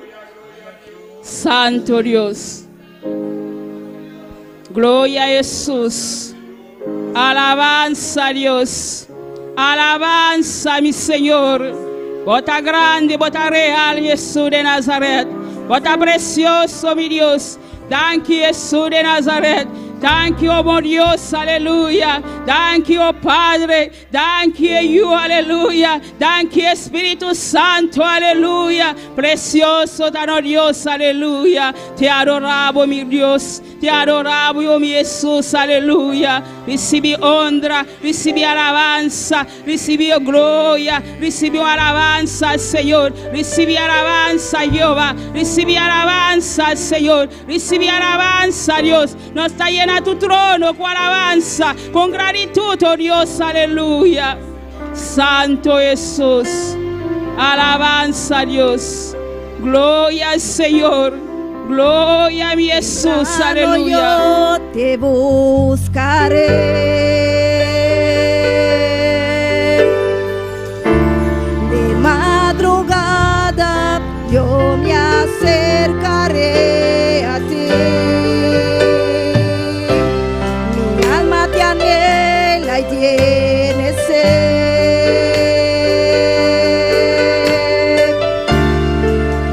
Santo Dios. Gloria a Jesús. Alabanza a Dios. Alabanza, mi Señor. Bota grande, bota real, Jesús de Nazaret. Bota precioso, mi Dios. Thank you, Jesús de Nazaret. Thank you, oh Dios, aleluya. Thank you, oh Padre. Thank you, aleluya. Thank you, Espíritu Santo, aleluya. Precioso, tan Dios, aleluya. Te adoramos, mi Dios. Te adoramos, oh mi Jesús, aleluya. Recibe honra, recibe alabanza, recibe gloria, recibe alabanza al Señor. Recibe alabanza, Jehová. Recibe alabanza al Señor. Recibe alabanza, Dios. Nos está llena tu trono con alabanza, con gratitud, oh Dios, aleluya. Santo Jesús, alabanza a Dios, gloria al Señor, gloria a mi Jesús, aleluya. Yo te buscaré, de madrugada yo me acercaré a ti. Y tiene sed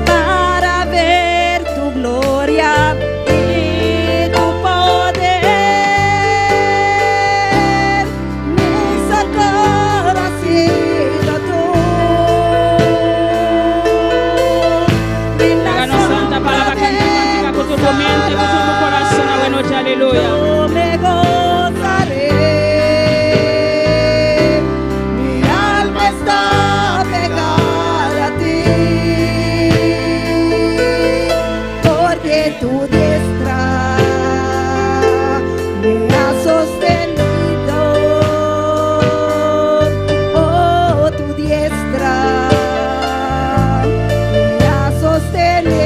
para ver tu gloria y tu poder. Mi Señor ha sido tú. Gano Santa palabra canta con tu mente, con tu corazón, a buena noche, aleluya. Yo me gozaré. Tu diestra me ha sostenido, oh, tu diestra me ha sostenido.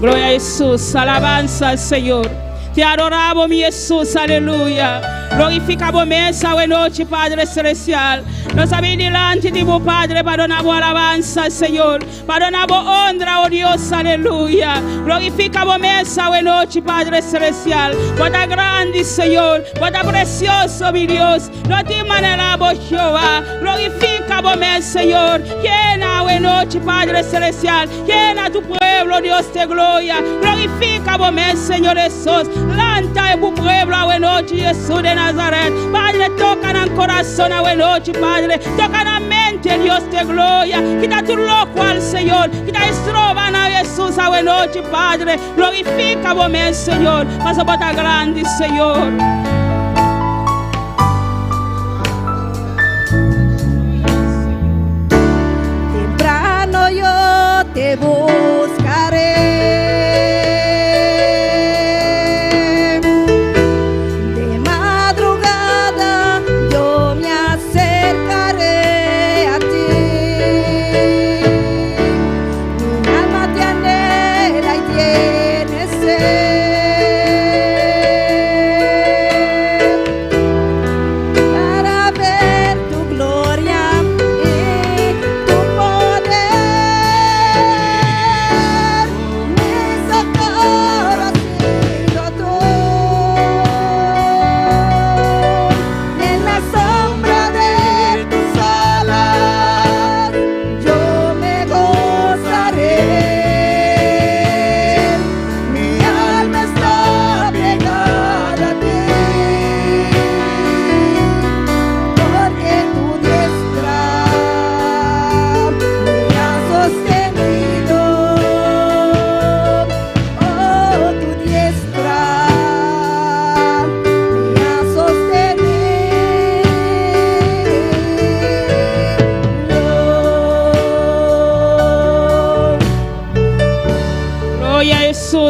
Gloria a Jesús, alabanza al Señor. Te adoramos, mi Jesús, aleluya. Glorificamos mesa buena noche, Padre Celestial. Nos abrimos delante de tu Padre para dar alabanza al Señor, para dar honra, oh Dios, aleluya. Glorificamos mesa buena noche, Padre Celestial. Bota grande, Señor, bota precioso, mi Dios. No te manejamos, Jehová. Glorificamos mesa, Señor. Llena buena noche, Padre Celestial. Llena tu pueblo, Dios de gloria. Glorificamos mesa, Señor Jesús. Lanta en tu pueblo, a buena noche, Jesús de Nazaret. Padre, toca en el corazón, a buena noche, Padre. Toca en la mente, Dios de gloria. Quita tu loco al Señor. Quita estroban a Jesús, a buena noche, Padre. Glorifica vos, Señor. Vas a botar grande, Señor. Temprano yo te buscaré.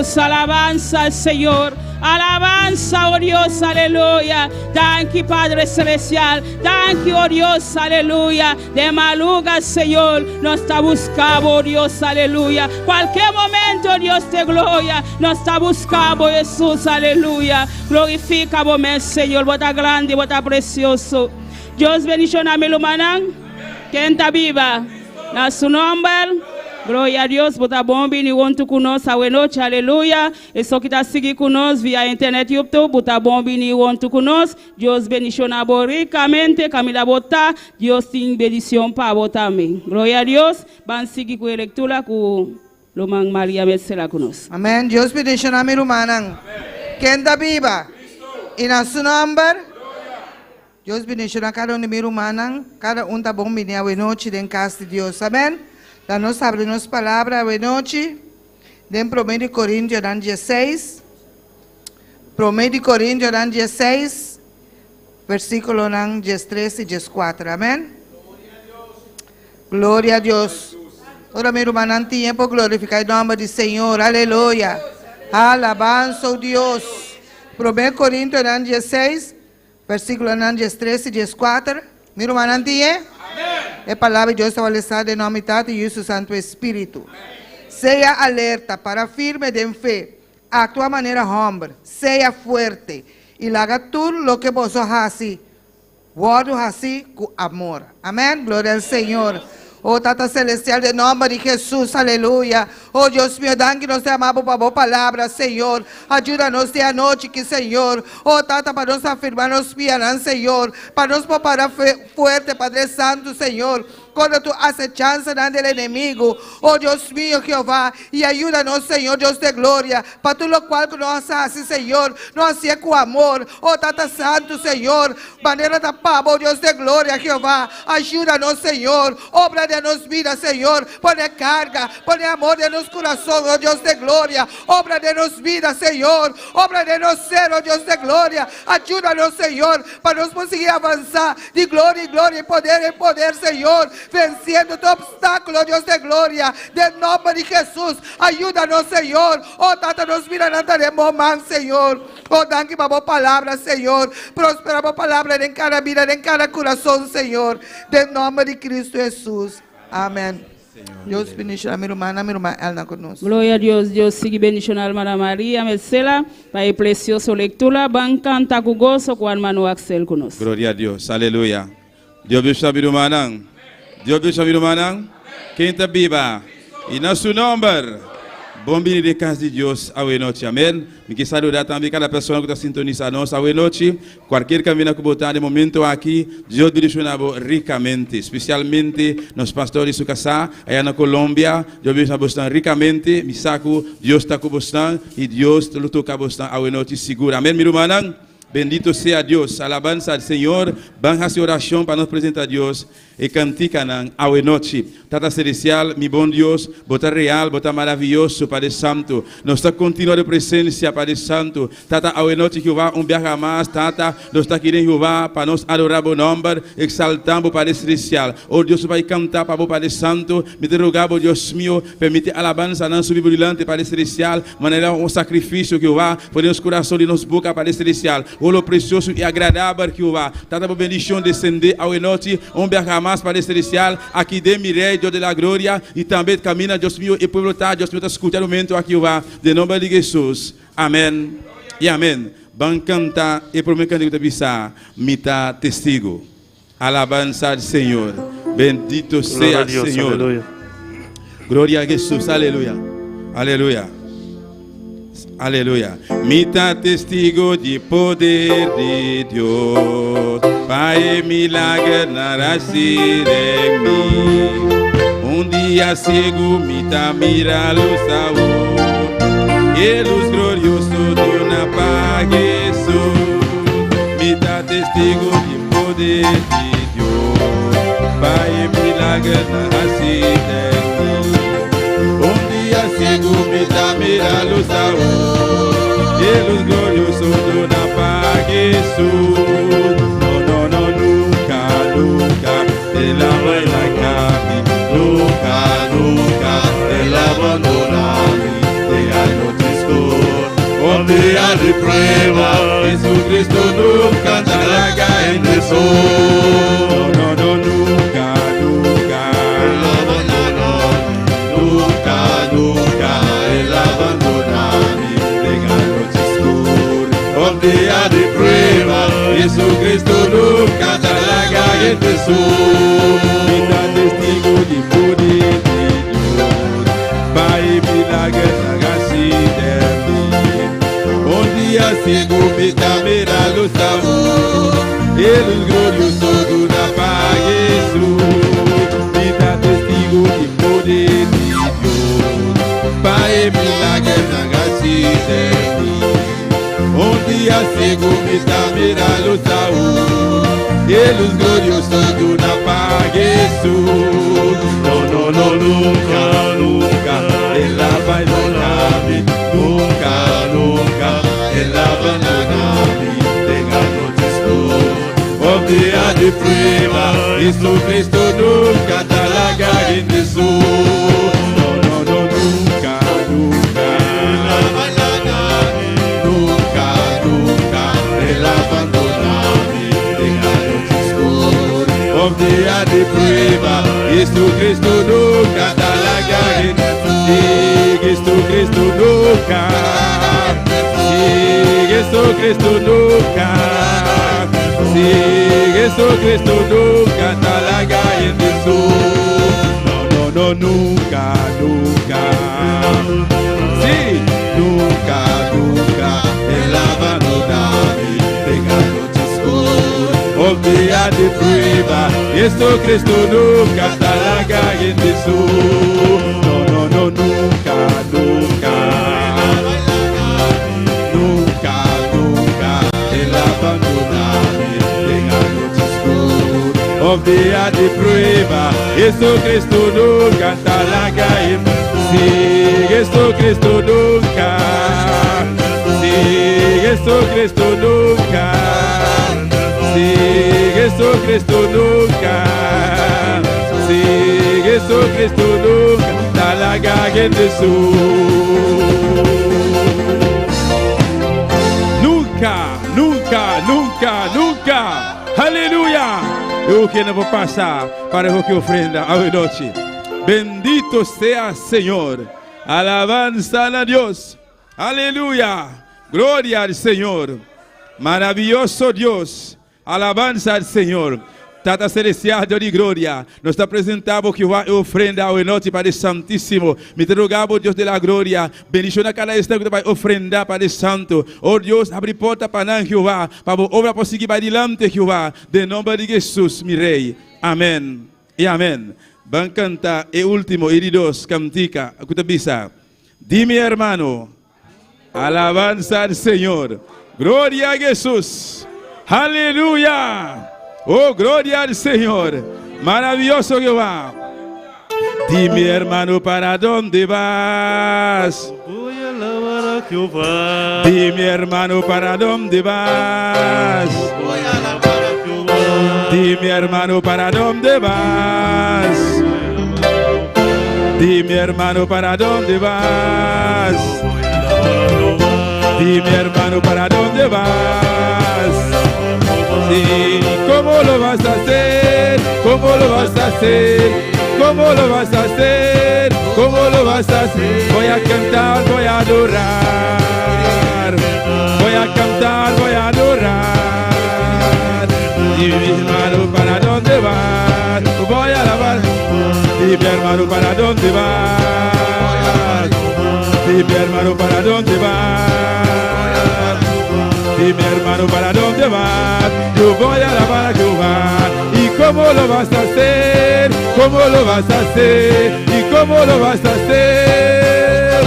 Jesús. Alabanza al Señor. Alabanza, oh Dios, aleluya. Thank you, Padre Celestial. Thank you, oh Dios, aleluya. De maluga, Señor, nos está buscando, oh Dios, aleluya. Cualquier momento, Dios de gloria, nos está buscando, Jesús, aleluya. Glorifica, momento, Señor, bota grande, bota precioso. Dios bendición mi lumanang. Quem está viva, na su nombre. Glória a Deus, bota bom bem junto conosco a noite, aleluia. E só que está seguindo conosco via internet e YouTube, bota bom bem junto conosco. Deus beniciona ricamente, Camila bota, Deus tem bendição para botar também. Glória a Deus, vamos seguir com a leitura com Lumang Maria Metsela conosco. Amém. Deus beniciona mi lumanang. Quem está viva? E na seu nome. Deus beniciona cada um de mi lumanang, cada um está bom bem a noite em casa de Deus. Amém. Danos abrimos palavra hoje noite. Dentro de 1 Coríntios 16. 1 Coríntios 16, versículo 13 e 14. Amém? Glória a Deus. Ora, meu irmão, não tem tempo glorificar o nome do Senhor. Aleluia. Alabança a Deus. 1 Coríntios 16, versículo 13 e 14. Meu irmão, não tem tempo? A palavra de Deus estabelecida em nome de e o Santo Espírito. Seja alerta, para firme de fé. Actúa de maneira humble. Seja fuerte. E haga tudo o que vos hace. Guardo assim com amor. Amém? Glória ao Senhor. Oh, Tata Celestial, em nome de Jesus, aleluia. Oh, Deus meu, que nos amamos para a boa palavra, Senhor. Ajuda-nos de a noite, que Senhor. Oh, Tata, para nos afirmar, nos piarán, Senhor. Para nos preparar fuerte, Padre Santo, Senhor. Contra tu acechanza del enemigo. Oh, Dios mío, Jehová. Y ayúdanos, Señor, Dios de gloria. Para tú lo cual nos hace, Señor. Nos hacía con amor. Oh, Tata Santo, Señor. Manera de pavo, Dios de gloria, Jehová. Ayúdanos, Señor. Obra de nos vida, Señor. Pone carga. Pone amor en nos corazón, oh Dios de gloria. Obra de nos vida, Señor. Obra de nos ser, oh Dios de gloria. Ayúdanos, Señor. Para nos conseguir avanzar de gloria en gloria. En poder, Señor. Venciendo tu obstáculo, Dios de gloria, del nombre de Jesús, ayúdanos, Señor. Oh, Tata, nos mira, no tenemos man, Señor. Oh, dan que vamos palabra, Señor. Prosperamos palabra en cada vida, en cada corazón, Señor. Del nombre de Cristo Jesús. Amén. Deus bendiga a minha irmã Elna conosco. Glória a Deus, Deus siga bendicionando a irmã Maria Metsela, para a preciosa leitura, van cantar com gozo com a irmã Axel conosco. Glória a Deus, aleluia. Deus bendiga a minha irmã. Deus bendiga a minha irmã. Quem está viva? E no seu nome. Bom dia de casa de Deus, a noite, amém. Me quero saludar também cada pessoa que está sintonizando a noite. Qualquer caminho que botar de momento aqui, Deus bendiga ricamente, especialmente nos pastores de casa, aí na Colômbia, Deus bendiga ricamente. Me saco, Deus está com você e Deus lutou com você a noite segura, amém, meu irmão. Bendito sea Dios, alabanza al Señor, van a hacer oración para nos presentar a Dios y cantican a noche. Tata celestial, mi buen Dios, bota real, bota maravilloso, Padre Santo. Nos está continua de presencia, Padre Santo. Tata a noche Jehová, un viaje más, Tata, nos está aquí en Jehová, para nos adorar o nombre, exaltamos Padre celestial. Oh Dios, vai cantar para o Padre Santo, me te rogamos, Dios mío, permite alabanza na sua brilhante, Padre celestial, maneira um sacrifício, Jehová, por nos coração de nos boca, Padre celestial. O precioso e agradável que o vá. Tata por bendição descender ao noite, bergamás para celestial, aqui de mirei, Deus de la glória, e também camina, Deus meu, e povo tá, Deus meu, está escutando o momento aqui o vá, de nome de Jesus. Amém. E amém. Van cantar, e por mim cantar bisa, mita testigo. Alabanza al Senhor. Bendito sea el Señor. Aleluya. Gloria a Jesús. Aleluya. Aleluya. Aleluya. Mita testigo de poder de Dios. Pai milagre nascer en mí. Un día ciego mita mira luz aún. Y luz glorioso de una paz Jesús. Mita testigo de poder de Dios. Pai milagre nascer en mí. Un día ciego mita mira luz aún. Y luz glorioso de una paz Jesús. No, nunca, nunca te la buena camino. Nunca, nunca te la abandonaré. Te no te escondo. prueba, Jesucristo nunca la cae en el sol. No, no, nunca, nunca. Nunca, nunca Él abandona mi noche oscura. Un día de prueba, Jesucristo nunca la cae en el sol. Vida testigo de poder de Dios, Pai milagres así de mí. Un día ciego me tamera lo sabor, el glorioso de una paz Jesús. Vida testigo de poder de Dios, Pai milagres así de mí. Un día ciego me tamera lo sabor, el glorioso de una paz Jesús. No, no, no, nunca, nunca, Él abandona mí, nunca, nunca, Él abandona mí, tenga noches oscuras. Un día de prueba, Jesucristo nunca te la cae en el sol. No, no, no, nunca, nunca, Él abandona mí, nunca, nunca, Él abandona mí, tenga noches oscuras. Un día de prueba, Jesucristo nunca te la cae en el sol. Sí, Jesucristo nunca, sí, Jesucristo nunca, sí, Jesucristo nunca te la cae en el sol. No, no, no, nunca, nunca, sí, nunca, nunca, Él abandona mi tenga noches oscuras. Un día de prueba, Jesucristo nunca te la cae en el sol. No, no, no, nunca, nunca, nunca, nunca, Él abandona mi tenga noches oscuras. Un día de prueba, Jesucristo nunca te la cae en el sol. Sí, Jesucristo nunca, sí, Jesucristo nunca, sí, Jesucristo nunca, sí, Jesucristo nunca te la cae en el sol. Nunca, nunca, nunca, nunca. Aleluya. Eu que não vou passar para o que ofrenda a noite. Bendito sea Señor. Alabanza a Dios. Aleluya. Gloria al Señor. Maravilloso Dios. Alabanza al Señor. Tata Celestial, Deus de glória, nós te apresentamos que vai ofrenda ao noite para o Santíssimo. Me te rogamos, Deus de la glória, bendicionar cada instante que vai ofrendar para o Santo. Oh Deus, abre porta para nós, Jeová, para a obra prosseguir para adiante, Jeová, de nome de Jesus, meu Rei. Amém e amém. Vamos cantar o último, e dos, cantica, a bisa. Dime, hermano, alabanza al Senhor. Glória a Jesus. Aleluya. Oh, gloria al Señor. Maravilloso Jehová. Dime, hermano, ¿para dónde vas? Voy a alabar a Jehová. Dime, hermano, ¿para dónde vas? Voy a alabar a Jehová. Dime, hermano, ¿para dónde vas? Dime, hermano, ¿para dónde vas? Dime, hermano, ¿para dónde vas? Sí, ¿cómo lo vas a hacer? ¿Cómo lo vas a hacer? ¿Cómo lo vas a hacer? ¿Cómo lo vas a hacer? Voy a cantar, voy a adorar. Voy a cantar, voy a adorar. Dime, hermano, ¿para dónde vas? Voy a alabar. Dime, hermano, ¿para dónde vas? Dime, hermano, ¿para dónde vas? Dime, hermano, ¿para dónde vas? Yo voy a alabar a Jehová. ¿Y cómo lo vas a hacer? ¿Cómo lo vas a hacer? ¿Y cómo lo vas a hacer?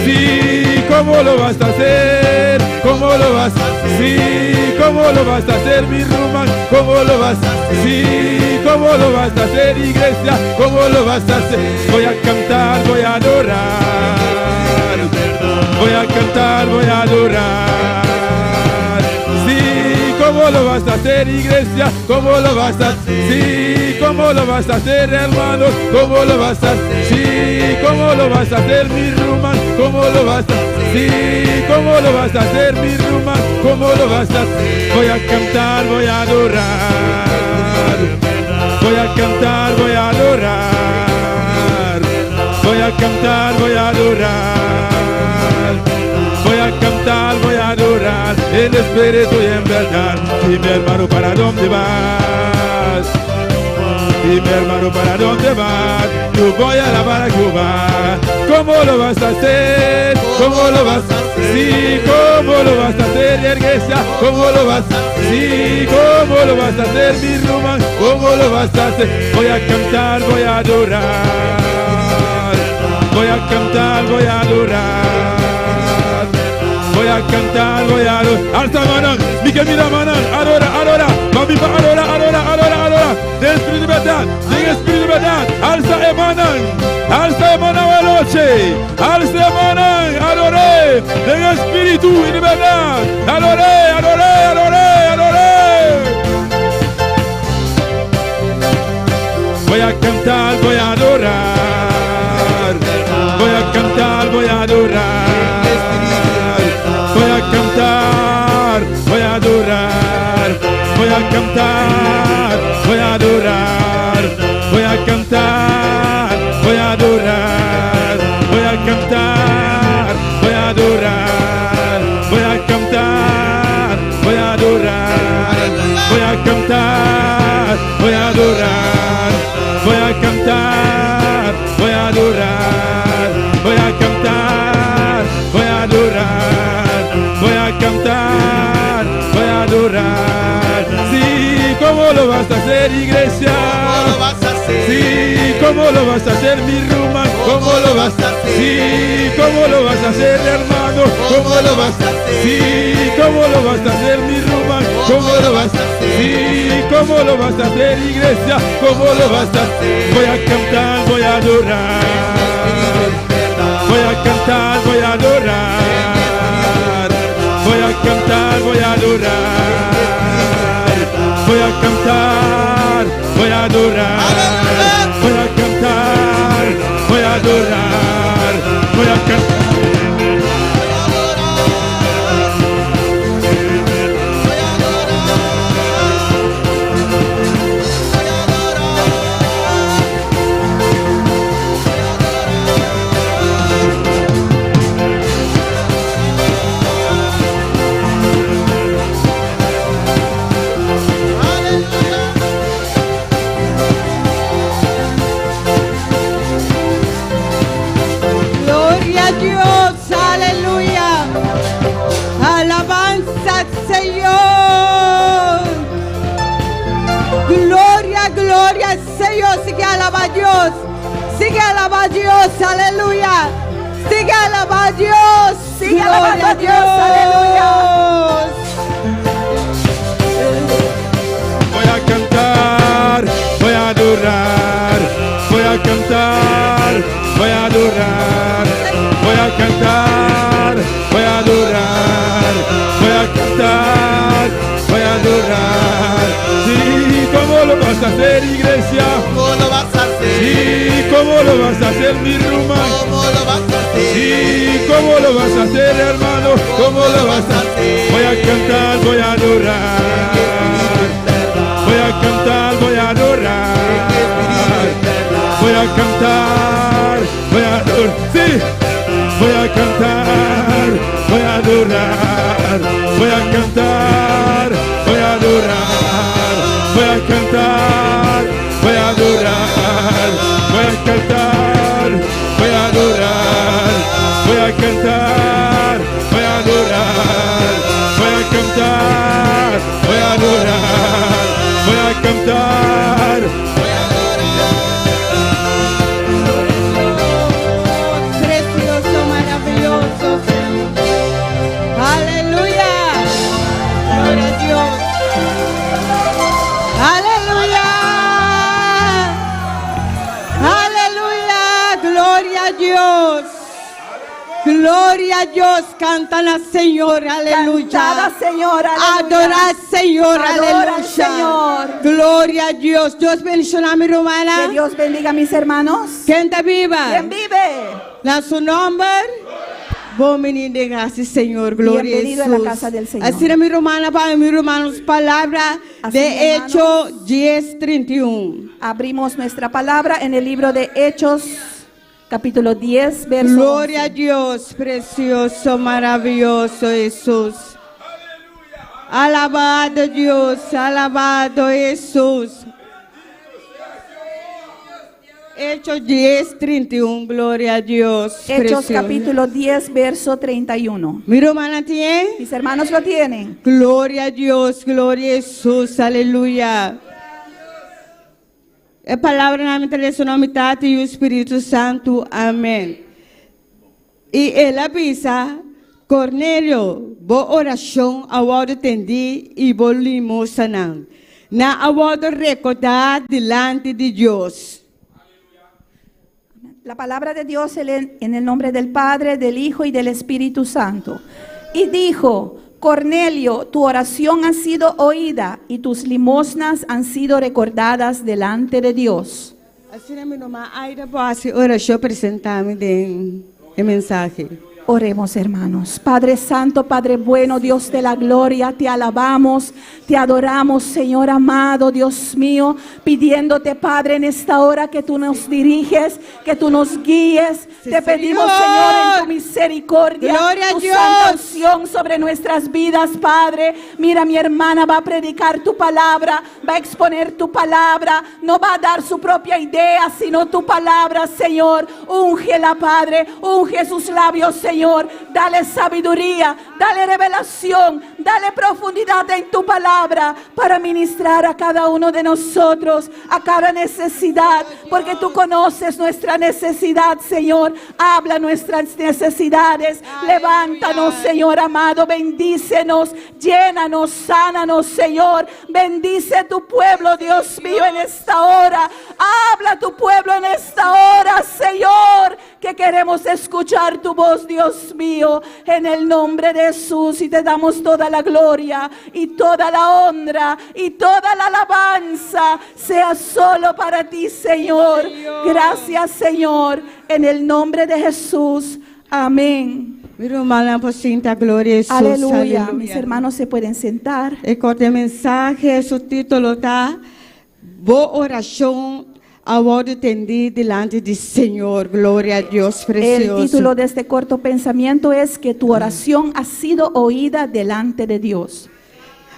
Sí, ¿cómo lo vas a hacer? ¿Cómo lo vas a hacer? Sí, ¿cómo lo vas a hacer, mi Román? ¿Cómo lo vas a hacer? Sí, ¿cómo lo vas a hacer, iglesia? ¿Cómo lo vas a hacer? Voy a cantar, voy a adorar. Voy a cantar, voy a adorar. Sí, ¿cómo lo vas a hacer, iglesia? ¿Cómo lo vas a hacer? Sí, ¿cómo lo vas a hacer, hermanos? ¿Cómo lo vas a hacer? Sí, ¿cómo lo vas a hacer, mi Román? ¿Cómo lo vas a hacer? Sí, ¿cómo lo vas a hacer, mi Ruma? ¿Cómo lo vas a hacer? Voy a cantar, voy a adorar. Voy a cantar, voy a adorar. Voy a cantar, voy a adorar. Voy a cantar, voy a adorar. En espíritu y en verdad. Y mi hermano, ¿para dónde vas? Y mi hermano, ¿para dónde vas? Yo voy a alabar a Jehová. ¿Cómo lo vas a hacer? ¿Cómo lo vas a hacer? Sí, ¿cómo lo vas a hacer, iglesia? ¿Cómo lo vas a hacer? Sí, ¿cómo lo vas a hacer, mi Ruma? ¿Cómo lo vas a hacer? Voy a cantar, voy a adorar. Voy a cantar, voy a adorar. Voy a cantar, voy a adorar. Alza manan, mi que mira manan, adora, adora. Mami pa adora, adora, adora, adora. De espíritu de verdad, de espíritu de verdad. Alza emanan, alza emanan a la noche. Alza emanan, adoré. De espíritu y de verdad. Adoré, adoré, adoré, adoré. Voy a cantar, voy a adorar. Voy a cantar, voy a adorar. Voy a cantar, voy a adorar. Voy a cantar, voy a adorar. Voy a cantar, voy a adorar. Voy a cantar, voy a adorar. Voy a cantar, voy a adorar. Voy a cantar, voy a adorar. Voy a cantar, voy a adorar. Voy a cantar, voy a adorar. Voy a cantar, voy a adorar. Sí, ¿cómo lo vas a hacer, iglesia? ¿Cómo lo vas a hacer? Sí, ¿cómo lo vas a hacer, mi Ruma? ¿Cómo lo vas a hacer? Sí, ¿cómo lo vas a hacer, hermano? ¿Cómo lo vas a hacer? Sí, ¿cómo lo vas a hacer, mi Ruma? ¿Cómo lo vas a hacer? Sí, ¿cómo lo vas a hacer, iglesia? ¿Cómo lo vas a hacer? Voy a cantar, voy a adorar. Voy a cantar, voy a adorar. Voy a cantar, voy a adorar. Voy a cantar, voy a adorar. Voy a cantar, voy a adorar. Voy a cantar. Gloria a Dios, aleluya. Alabanza al Señor. Gloria, gloria al Señor. Sigue alaba a Dios. Sigue alaba a Dios, aleluya. Sigue alaba a Dios. Sigue alabando a Dios, aleluya. Voy a cantar, voy a adorar. Voy a cantar, voy a adorar. Voy a cantar, voy a adorar. Voy a cantar, voy a adorar. Sí, ¿cómo lo vas a hacer, iglesia? ¿Cómo lo vas a hacer? Sí, ¿cómo lo vas a hacer, mi Ruma? ¿Cómo lo vas a hacer? Sí, ¿cómo lo vas a hacer, hermano? ¿Cómo lo vas a hacer? Voy a cantar, voy a adorar. Voy a cantar, voy a adorar. Voy a cantar, voy a adorar. Sí, voy a cantar, voy a adorar. Voy a cantar, voy a adorar. Voy a cantar, voy a adorar. Voy a cantar, voy a adorar. Voy a cantar, voy a adorar. Voy a cantar, voy a adorar. Voy a cantar, voy a Precioso, maravilloso. Aleluya. Gloria a Dios. Aleluya. Aleluya. Gloria a Dios. Gloria a Dios. Cantan al Señor. Aleluya. Cantad al Señor, aleluya. Adora al Señor. Adora al Aleluya. Señor. Gloria a Dios. Dios bendiga a mi hermana. Que Dios bendiga a mis hermanos. ¿Quién te viva? ¿Quién vive? La su nombre. Bom menino de gracia, Señor, gloria a Bienvenido Jesús. a la casa del Señor. Así era mi Romanos, palabra Así, de hermanos. Hechos 10:31. Abrimos nuestra palabra en el libro de Hechos, capítulo 10, verso Gloria a 11. Dios, precioso, maravilloso Jesús. Alabado Dios, alabado Jesús. Hechos 10:31, gloria a Dios. Hechos, precioso. capítulo 10, verso 31. Mi hermana tiene. Mis hermanos lo tienen. Gloria a Dios, gloria a Jesús, aleluya. A palavra na minha nome Tati e o Espírito Santo, amém. E ele avisa, Cornélio, boa oração, ao atendi e boa limosna. Na ao recordar delante de Deus. La palabra de Dios en el nombre del Padre, del Hijo y del Espíritu Santo. Y dijo, Cornelio, tu oración ha sido oída y tus limosnas han sido recordadas delante de Dios. Assim é meu nome, Aida Boassi, oração apresentar-me de mensagem. Oremos, hermanos. Padre Santo, Padre bueno, Dios de la gloria, te alabamos, te adoramos, Señor amado, Dios mío, pidiéndote, Padre, en esta hora que tú nos diriges, que tú nos guíes. Sí, Te pedimos, Señor. Señor, en tu misericordia, Gloria a tu Dios. santa unción sobre nuestras vidas, Padre. Mira, mi hermana va a predicar tu palabra, va a exponer tu palabra, no va a dar su propia idea, sino tu palabra, Señor. Úngela, Padre, unge sus labios, Señor. Dale sabiduría, dale revelación, dale profundidad en tu palabra para ministrar a cada uno de nosotros, a cada necesidad, porque tú conoces nuestra necesidad, Señor. Habla nuestras necesidades, levántanos, Señor amado, bendícenos, llénanos, sánanos, Señor. Bendice tu pueblo, Dios mío, en esta hora. Habla tu pueblo en esta hora, Señor, que queremos escuchar tu voz, Dios mío, en el nombre de Jesús. Y te damos toda la gloria y toda la honra y toda la alabanza sea solo para ti, Señor. Gracias, Señor, en el nombre de Jesús. Amén. Mi hermana, aposenta, gloria a Jesús. Aleluya. Mis hermanos se pueden sentar. E corte mensagem, su título está Boa oração ao atender delante do Senhor. Glória a Deus, El precioso. título de este corto pensamiento es que tu oración ha sido oída delante de Dios.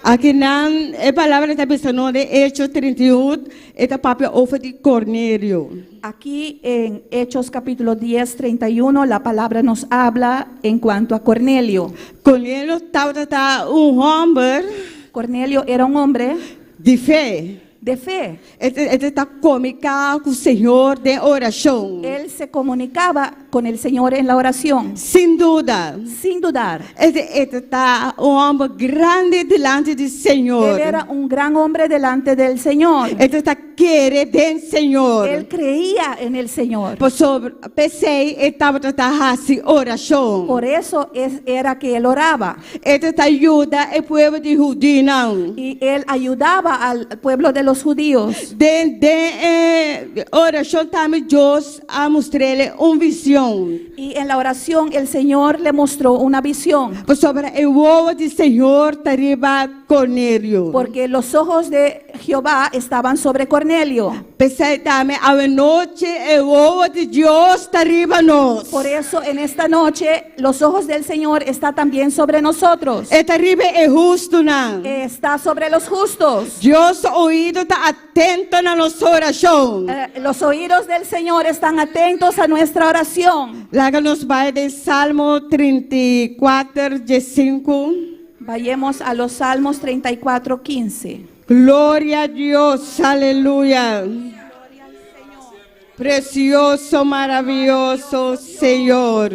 Aqui na palavra está pensando de Hechos 31, esta papel over de Cornélio. Aquí en Hechos capítulo 10, 31, la palabra nos habla en cuanto a Cornelio. Cornélio estava homem Cornelio era un hombre de fé. de fe. Ele está comunicando com o Senhor de oração. Él se comunicaba con el Señor en la oración, Sem dúvida. sin dudar. Ele está homem grande delante do Senhor. Él era un gran hombre delante del Señor. Ele está querendo do Senhor. Él creía en el Señor. Por sobre pensei, ele estava tratando oração. Por eso era que él oraba. Ele ajuda o povo de Judá. Y él ayudaba al pueblo de los judíos. De oração também Deus a mostrar-lhe uma visão. Y en la oración el Señor le mostró una visión. Por sobre o olho do Senhor estava Cornélio. Porque los ojos de Jehová estaban sobre Cornelio. Pensei também à noite o olho de Deus estava nós. Por eso en esta noche los ojos del Señor están también sobre nosotros. Estava o justo não. Está sobre los justos. Deus ouído está atento na nossa oração. Los oídos del Señor están atentos a nuestra oración. Lá nos vai de Salmo 34, 5. Vayamos a los Salmos 34, 15. Glória a Deus, aleluia. Precioso, maravilhoso Senhor.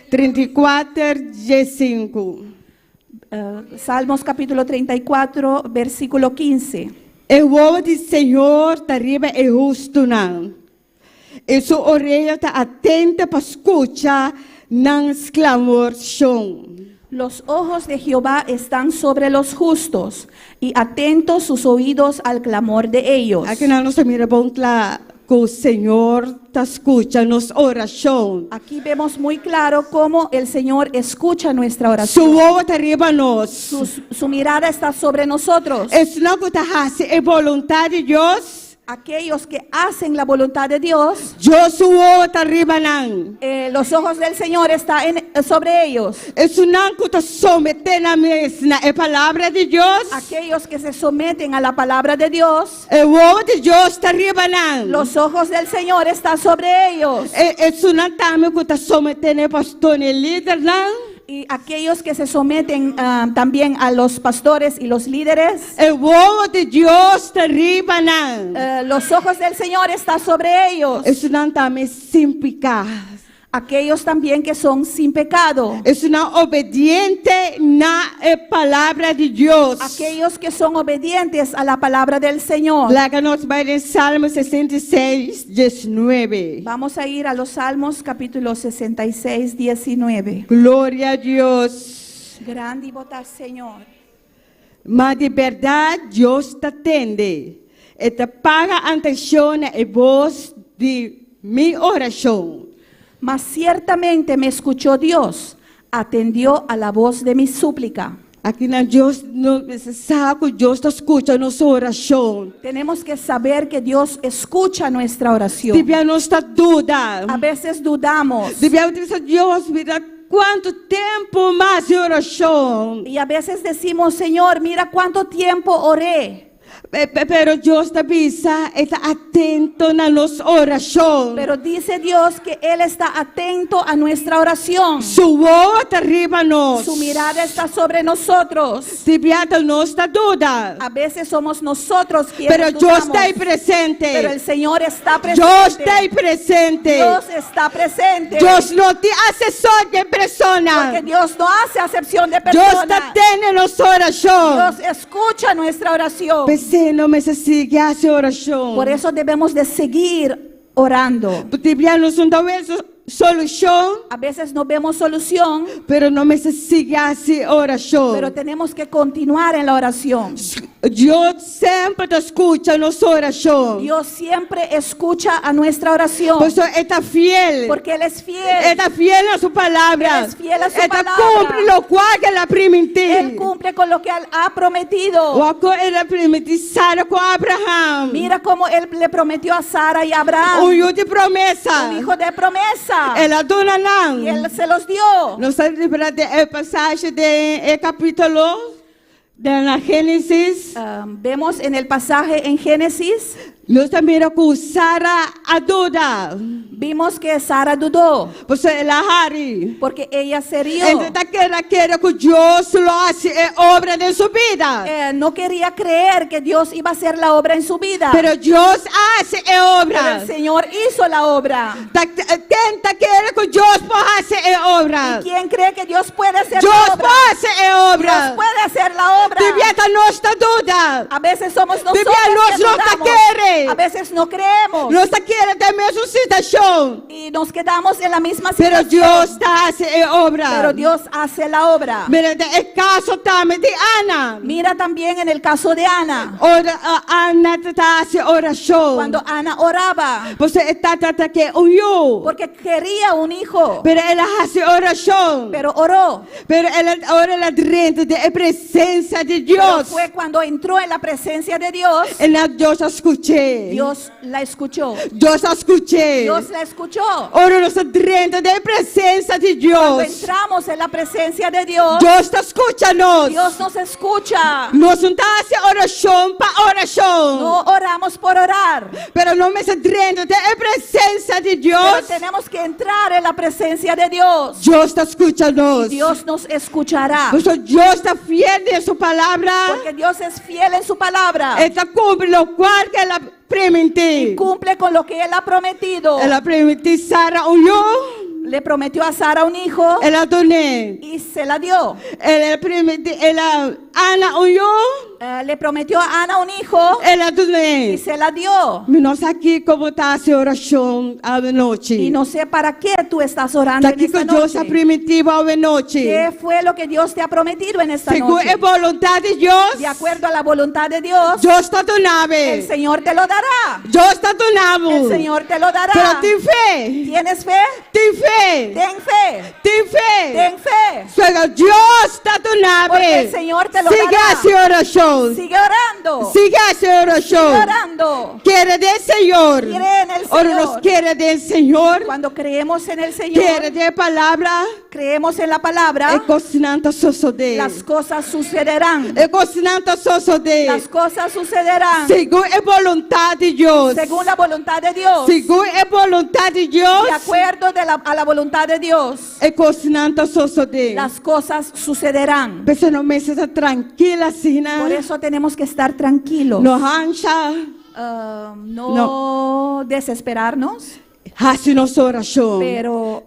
34, 5. Salmos capítulo 34, versículo 15. O olho do Senhor está arriba é justo não. E sua orelha está atenta para escutar nas clamores. Los ojos de Jehová están sobre los justos y atentos sus oídos al clamor de ellos. Aqui na nossa mira bom que el Señor te escucha nuestra oración. Aquí vemos muy claro cómo el Señor escucha nuestra Su oración. ojo está arriba de nosotros. Su mirada está sobre nosotros. Es una que hace voluntad de Dios. Aquellos que hacen la voluntad de Dios, Yo su ojo está arriba de los ojos del Señor están sobre ellos. es una que te someten a la palabra de Dios. Aquellos que se someten a la palabra de Dios, El ojo de Dios está arriba de los ojos del Señor están sobre ellos. Es una también que te someten al pastor y el líder. Y aquellos que se someten también a los pastores y los líderes, El ojo de Dios está arriba de los ojos del Señor están sobre ellos. Es una también sin pecado. Aquellos también que son sin pecado. Es una obediente a la palabra de Dios. Aquellos que son obedientes a la palabra del Señor. Láganos va en Salmo 66, 19. Vamos a ir a los Salmos capítulo 66, 19. Gloria a Dios. Grande y votar, Señor. Mas de verdade, Deus te atende. E te paga atención a voz de mi oración. Mas ciertamente me escuchó Dios, atendió a la voz de mi súplica. Aqui na Deus, no saco, Deus te escucha nuestra oración. Tenemos que saber que Dios escucha nuestra oración. Devia nuestra duda. A veces dudamos Devia dizer, Deus, mira quanto tempo mais de oração. y a veces decimos, Señor, mira cuánto tiempo oré. Pero Deus te avisa, está atento na nossa oração. Pero dice Dios que Él está atento a nuestra oración. Su voz está arriba nós. Su mirada está sobre nosotros. Devia ter nossa duda. A veces somos nosotros quienes Pero Deus dudamos, está aí presente. pero el Señor está Deus presente. está aí presente. Dios está presente. Deus não te assessor de persona. Porque Dios no hace acepción de Deus está personas. atento nossa oração. Dios escucha nuestra oración. Você não me sigue a oração. Por eso debemos de seguir orando. Devia nos dar solução, A veces no vemos solución, pero não me sigue a oração. pero tenemos que continuar en la oración. Deus sempre te escuta nossa oração. Dios siempre escucha a nuestra oración. Por isso está fiel. Porque Él es fiel. Está fiel a su palabra. Él es fiel a su Está palabra. cumpre lo cual que la prometió. Él cumple con lo que Él ha prometido. O que ele prometió Sara com Abraham. Mira cómo Él le prometió a Sara y a Um Abraham hijo de promessa. un hijo de promesa. Ela dona não. Y Él se los dio. Nós estamos lembrando a passagem de capítulo de Gênesis. Vemos en el pasaje en Génesis, Nós também com Sara a duda. vimos que Sara dudó Você ela hari. porque ella se rió. Então ela quer que Deus lo hace obra de sua vida. No quería creer que Dios iba a hacer la obra en su vida. Pero Deus hace Pero obra. el Señor hizo la obra. Tenta querer que Deus possa fazer obra. ¿Y quién cree que Dios puede hacer Deus la obra? pode fazer Dios obra. puede hacer la obra. Devia estar nossa dúvida. A veces somos nosotros Devia nós que não dudamos. querer. A veces no creemos. Nós queremos ter a mesma situação. Y nos quedamos en la misma Pero situación. Deus está fazendo obra. Pero Dios hace la obra. Mira, o caso também de Ana. Mira también en el caso de Ana. Ana está fazendo oração. Cuando Ana oraba, Você está tratando que eu. porque quería un hijo, Pero ela faz oração. pero oró. Pero ela ora lá dentro da presença de Pero Deus. fue cuando entró en la presencia de Dios, Ela Deus escutei. Dios la escuchó. Deus escutei. Dios la escuchó. Ora nós dentro da presença de Cuando Deus. entramos en la presencia de Dios, Deus te escuta nós. Dios nos escucha. Nós não está fazendo oração para oração. No oramos por orar, Pero não me dentro da presença de pero Deus. tenemos que entrar en la presencia de Dios. Deus te escuta nós. Dios nos escuchará. Por isso Deus está fiel em sua palavra. Porque Dios es fiel en su palabra. Ela cumpre lo qual que ela promete. Cumple con lo que Él ha prometido. Ela promete Sara eu. Le prometió a Sara un hijo Ela doné. y se la dio. Ela promete, ela Ana oyó, le prometió a Ana un hijo ela y dune. se la dio. Nós aqui como está a oração à noite. Y no sé para qué tú estás orando Está en aqui esta com Deus a noche. primitiva à noite. ¿Qué fue lo que Dios te ha prometido en esta Segundo noche? a vontade de Deus, De acuerdo a la voluntad de Dios, Deus está do el nave. Señor te lo dará. Deus está do El nave. Señor te lo Pero dará. tem fé. ¿Tienes fe? Tem fé. Ten fe. Tem fé. Ten fe. Só Deus está do Porque nave. el Señor te lo Siga dará. essa oração. Sigue orando. Siga essa Sigue oração. orando. Queira do Senhor. Cree en el Ora nos Señor. queira do Senhor. Cuando creemos en el Queira Señor, de palavra. creemos en la É palabra, cocinanta sosode. las cosas sucederán. É cocinanta sosode. Las cosas sucederán Segundo a vontade de Deus. según la voluntad de Dios. Segundo a vontade de Deus. De acuerdo a la voluntad de Dios, É cocinanta sosode. las cosas sucederán. Pessoa não me está tranquila assim, Por né? eso tenemos que estar tranquilos. No rancha. No desesperarnos, Hace nossa oração. pero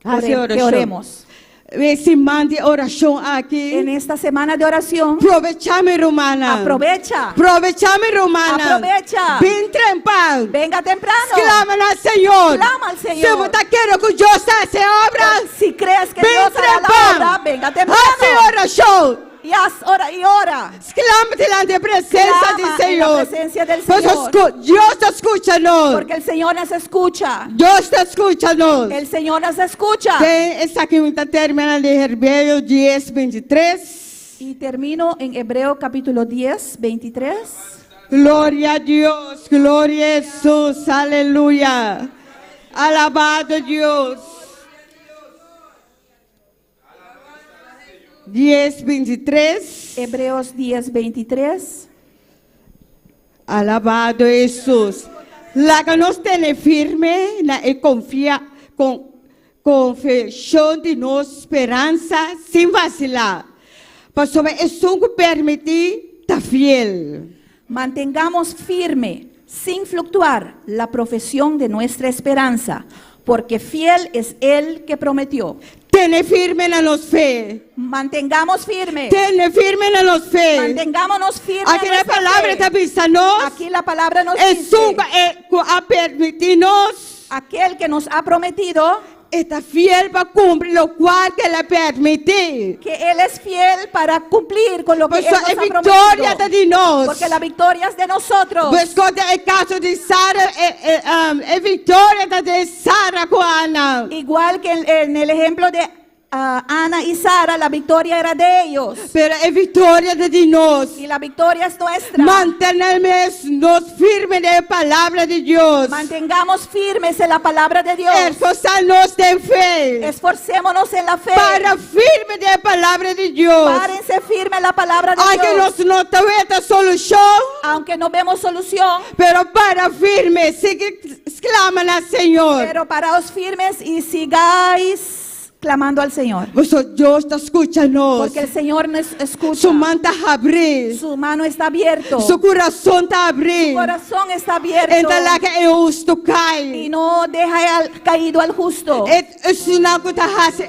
Hace que oração. oremos. Esse mande oração aqui. En esta semana de oración, Aprovechame, romana. aprovecha. Aprovechame, romana. Aprovecha. Bem trempado. Venga temprano. Clama ao Senhor. Clama al Señor. Se você quer que Deus faça obra, Si crees que bem Dios hará la trempado. obra, venga Hace temprano. oração. Y haz ora y ora. Clama diante da presença Clama do en la Senhor. presencia del Pois Señor. Deus escuta-nos. Porque el Señor nos escucha. Deus escuta-nos. El Señor nos escucha. Tem essa aqui está terminando de Hebreus 10, 23. Y termino en Hebreo capítulo 10, 23. Glória a Deus, glória a Jesus, aleluia. Alabado Deus. 10, 23. Hebreos 10, 23. Alabado Jesus. La que nos tiene firme na, e confia com fechão de nossa esperança sem vacilar. Pastor, isso que permitir tá fiel. Mantengamos firme, sin fluctuar, la profesión de nuestra esperanza, porque fiel es el que prometió. Tiene firme na nos fé. Mantengamos firme. Tiene firme na nos fé. Mantengámonos firmes. Aqui en na nuestra palavra fe. está pensando. Aquí la palabra nos É dice, suga a permitir-nos. aquel que nos ha prometido Está fiel para cumprir lo cual que le permite. que Él es fiel para cumplir con lo que Pues Él nos es ha victoria prometido. de Dios. Porque la victoria es de nosotros. Pues con el caso de Sara, es victoria de Sara con Ana. Igual que en el ejemplo de Ana y Sara, la victoria era de ellos. Pero es victoria de Dios. Y la victoria es nuestra. Mantenernos firmes en la palabra de Dios. Mantengamos firmes en la palabra de Dios. Esforzarnos en fe. Esforcémonos en la fe. Para firme en la palabra de Dios. Párense firme en la palabra de Aunque Dios. nos no tenemos solución. Aunque no vemos solución, Pero para firme, sigue claman al Señor. pero paraos firmes y sigáis clamando al Señor. Dios te escucha-nos. Porque el Señor nos escucha. Su mano está abrir. Su mano está abierto. Su coração está abrir. Su corazón está abierto. Então lá que é justo Y cai. no deja caído al justo. É sinal que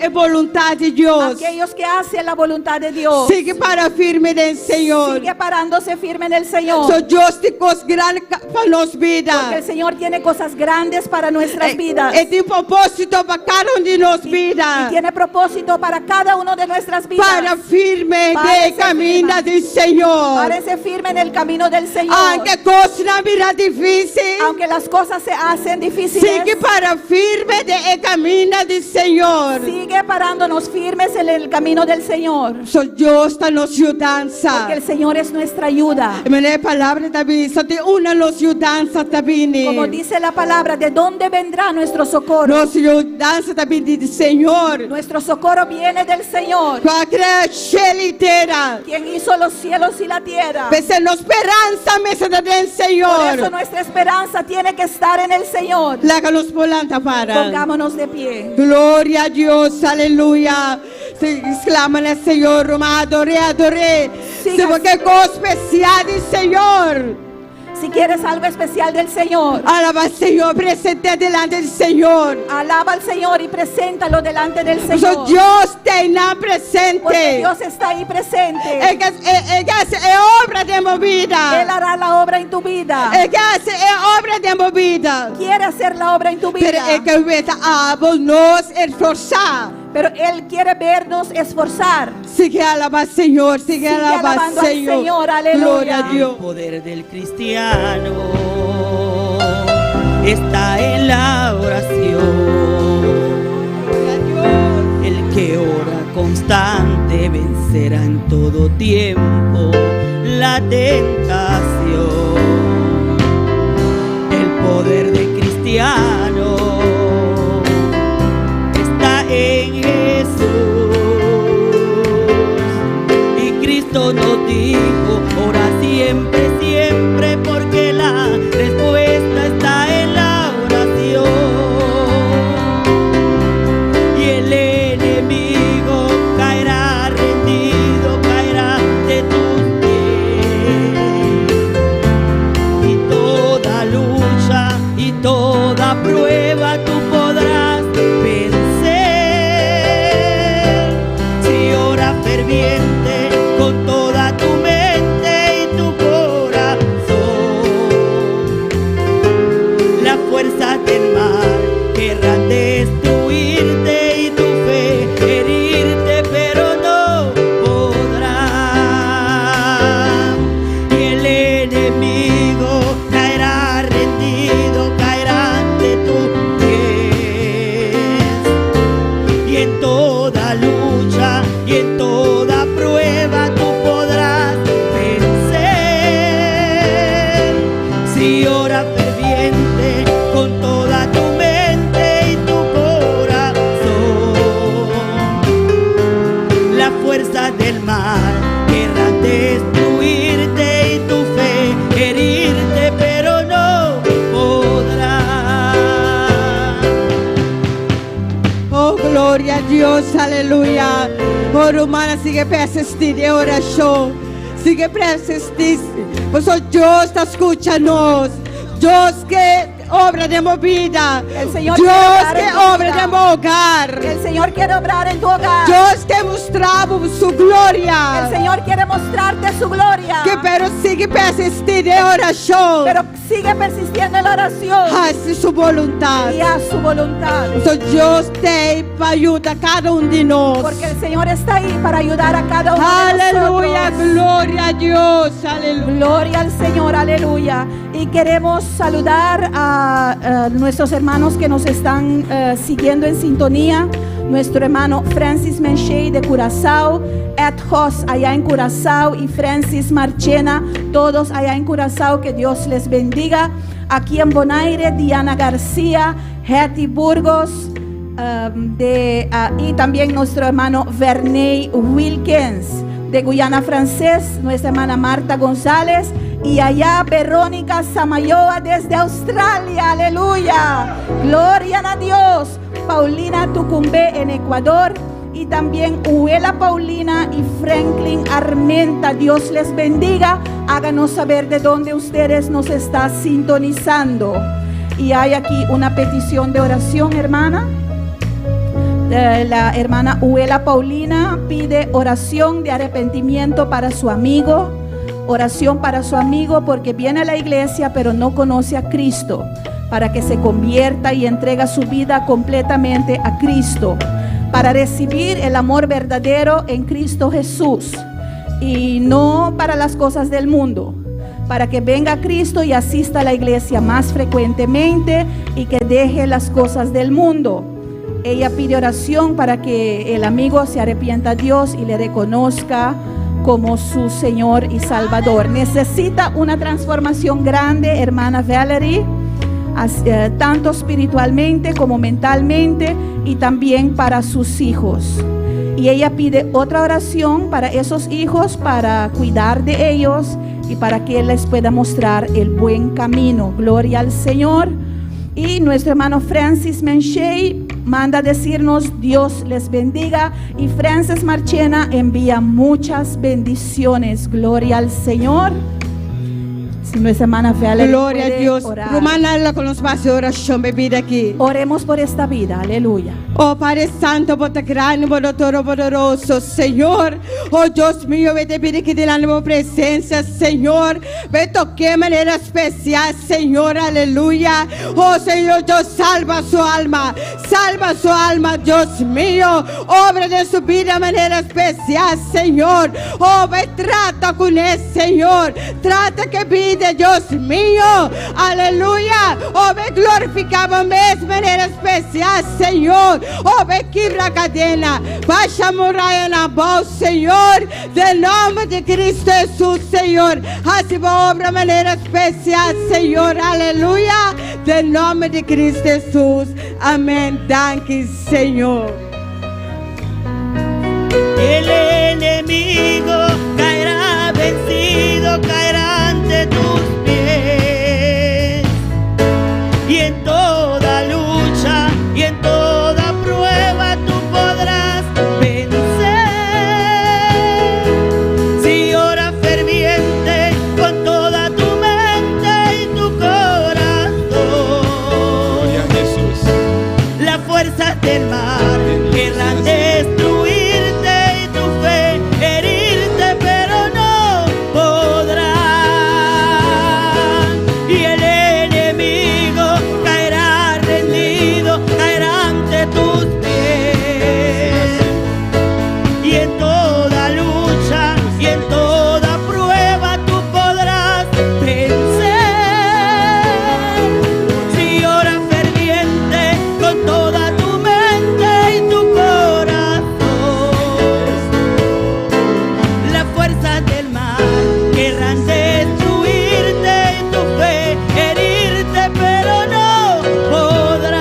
é vontade de Deus. Aquellos que hacen la voluntad de Dios. Sigue para firme del Senhor. Sigue parándose firme en el Señor. So Deus tem coisas grandes para nossa vida. Porque el Señor tiene cosas grandes para nuestras vidas. Tem propósito para cada de nossas Y vidas. tiene propósito para cada uno de nuestras vidas. Para firme Párese de caminho firme. do Senhor. Párese firme en el camino del Señor. Aunque coisas na vida difícil. Aunque las cosas se hacen difíciles, Sigue para firme de caminho do Senhor. sigue parándonos firmes en el camino del Señor. So Deus está nos ajudando. Porque el Señor es nuestra ayuda. A palavra também só tem uma nos ajudança também. Como dice la palabra, ¿de dónde vendrá nuestro socorro? Nossa ajudança também do Senhor. Nuestro socorro viene del Señor, Com a criação inteira. quien hizo los cielos y la tierra. Pensa na esperança mesa do Por eso Senhor. nuestra esperanza tiene que estar en el Señor. Lá que nos polanta para. Pongámonos de pie. Glória a Deus, aleluia. Se exclama ao Senhor, adorei, adorei. Se Siga- porque coisa especial do Senhor. Si quieres algo especial del Señor, alaba al Señor, presente delante del Señor. alaba al Señor y preséntalo delante del So Señor. Dios está Porque presente. Dios está ahí presente. Ele hace obra de Él movida. hará la obra en tu vida. Ele hace obra de movida. Quiere hacer la obra en tu Pero vida. ele começa a nos esforçar. Pero Él quiere vernos esforzar. Sigue alabar al Señor, sigue alabar al alabando al Señor. Señor, aleluya. Gloria a Dios. El poder del cristiano está en la oración. El que ora constante vencerá en todo tiempo la tentación. El poder del cristiano está en Jesús. Y Cristo nos dijo, ora siempre, siempre, porque la respuesta está en la oración. Y el enemigo caerá rendido, caerá de tus pies. Y toda lucha y toda prueba tú podrás vencer. Si oras ferviente con toda tu mente y tu corazón, las fuerzas del mal querrán destruirte y tu fe herirte, pero no podrán. Y el enemigo caerá rendido, caerá de tus pies. Y en toda lucha y en toda prueba tú podrás vencer. Si oras ferviente con toda tu mente y tu corazón, las fuerzas del mal querrán destruirte y tu fe herirte, pero no podrán. Oh, glória a Deus, aleluia. Oh, romana, sigue para assistir de oração. Sigue para assistir. Porque Deus está escutando. Deus que obra de movida. El Señor Deus quiere obrar que en tu obra vida. de hogar. El Señor quiere obrar en tu hogar. Deus que mostrava sua El glória. Señor quiere mostrarte su gloria. Que pero sigue para assistir de oração. Pero sigue persistiendo en la oración Faça sua vontade. y haz su voluntad. So Deus tem para ajudar cada de nós. Porque el Señor está ahí para ayudar a cada uno de Aleluya, nosotros. gloria a Dios, aleluya. Gloria al Señor, aleluya. Y queremos saludar a nuestros hermanos que nos están siguiendo en sintonía. Nuestro hermano Francis Menchey de Curazao, Ed Hoss allá en Curazao y Francis Marchena, todos allá en Curazao, que Dios les bendiga. Aquí en Bonaire, Diana García, Hetty Burgos, y también nuestro hermano Verney Wilkins de Guyana Francés, nuestra hermana Marta González y allá Verónica Samayoa desde Australia, aleluya, gloria a Dios. Paulina Tucumbe en Ecuador y también Uela Paulina y Franklin Armenta, Dios les bendiga. Háganos saber de dónde ustedes nos están sintonizando. Y hay aquí una petición de oración, hermana. La hermana Uela Paulina pide oración de arrepentimiento para su amigo. Oración para su amigo porque viene a la iglesia pero no conoce a Cristo, para que se convierta y entrega su vida completamente a Cristo, para recibir el amor verdadero en Cristo Jesús y no para las cosas del mundo, para que venga a Cristo y asista a la iglesia más frecuentemente y que deje las cosas del mundo. Ella pide oración para que el amigo se arrepienta a Dios y le reconozca como su Señor y Salvador. Necesita una transformación grande, hermana Valerie, tanto espiritualmente como mentalmente y también para sus hijos. Y ella pide otra oración para esos hijos, para cuidar de ellos y para que Él les pueda mostrar el buen camino. Gloria al Señor. Y nuestro hermano Francis Menchey manda decirnos Dios les bendiga, y Francis Marchena envía muchas bendiciones. Gloria al Señor. Si nuestra hermana Feale Gloria a puede Dios. orar. Romana con los espacios de oración, bebida aquí. Oremos por esta vida, aleluya. Oh Padre Santo, por grande, por todo poderoso, Señor. Oh Dios mío, ve te pide que te la nueva presencia, Señor. Ve toque de manera especial, Señor, aleluya. Oh Señor, Dios salva su alma, Dios mío. Obra de su vida de manera especial, Señor. Oh, ve, trata con él, Señor. Trata que pide, Dios mío, aleluya. Oh, ve, glorificamos de manera especial, Señor. Oh, ve, quebra a cadena, baixa a muralha na voz, Senhor, em nome de Cristo Jesus, Senhor. Hace boa obra de maneira especial, Senhor, aleluia, em nome de Cristo Jesus, amém. Danke, Senhor. El enemigo caerá vencido, caerá ante tus pies. Y en toda lucha y en toda prueba tú podrás vencer. Si oras ferviente con toda tu mente y tu corazón. Gloria a Jesús. Las fuerzas del mar querrán destruirte y tu fe herirte, pero no podrán. Y el enemigo caerá rendido, caerá ante tus pies. Y en toda lucha y en toda prueba tú podrás vencer. Si oras ferviente con toda tu mente y tu corazón. Las fuerzas del mal querrán destruirte y tu fe herirte, pero no podrán.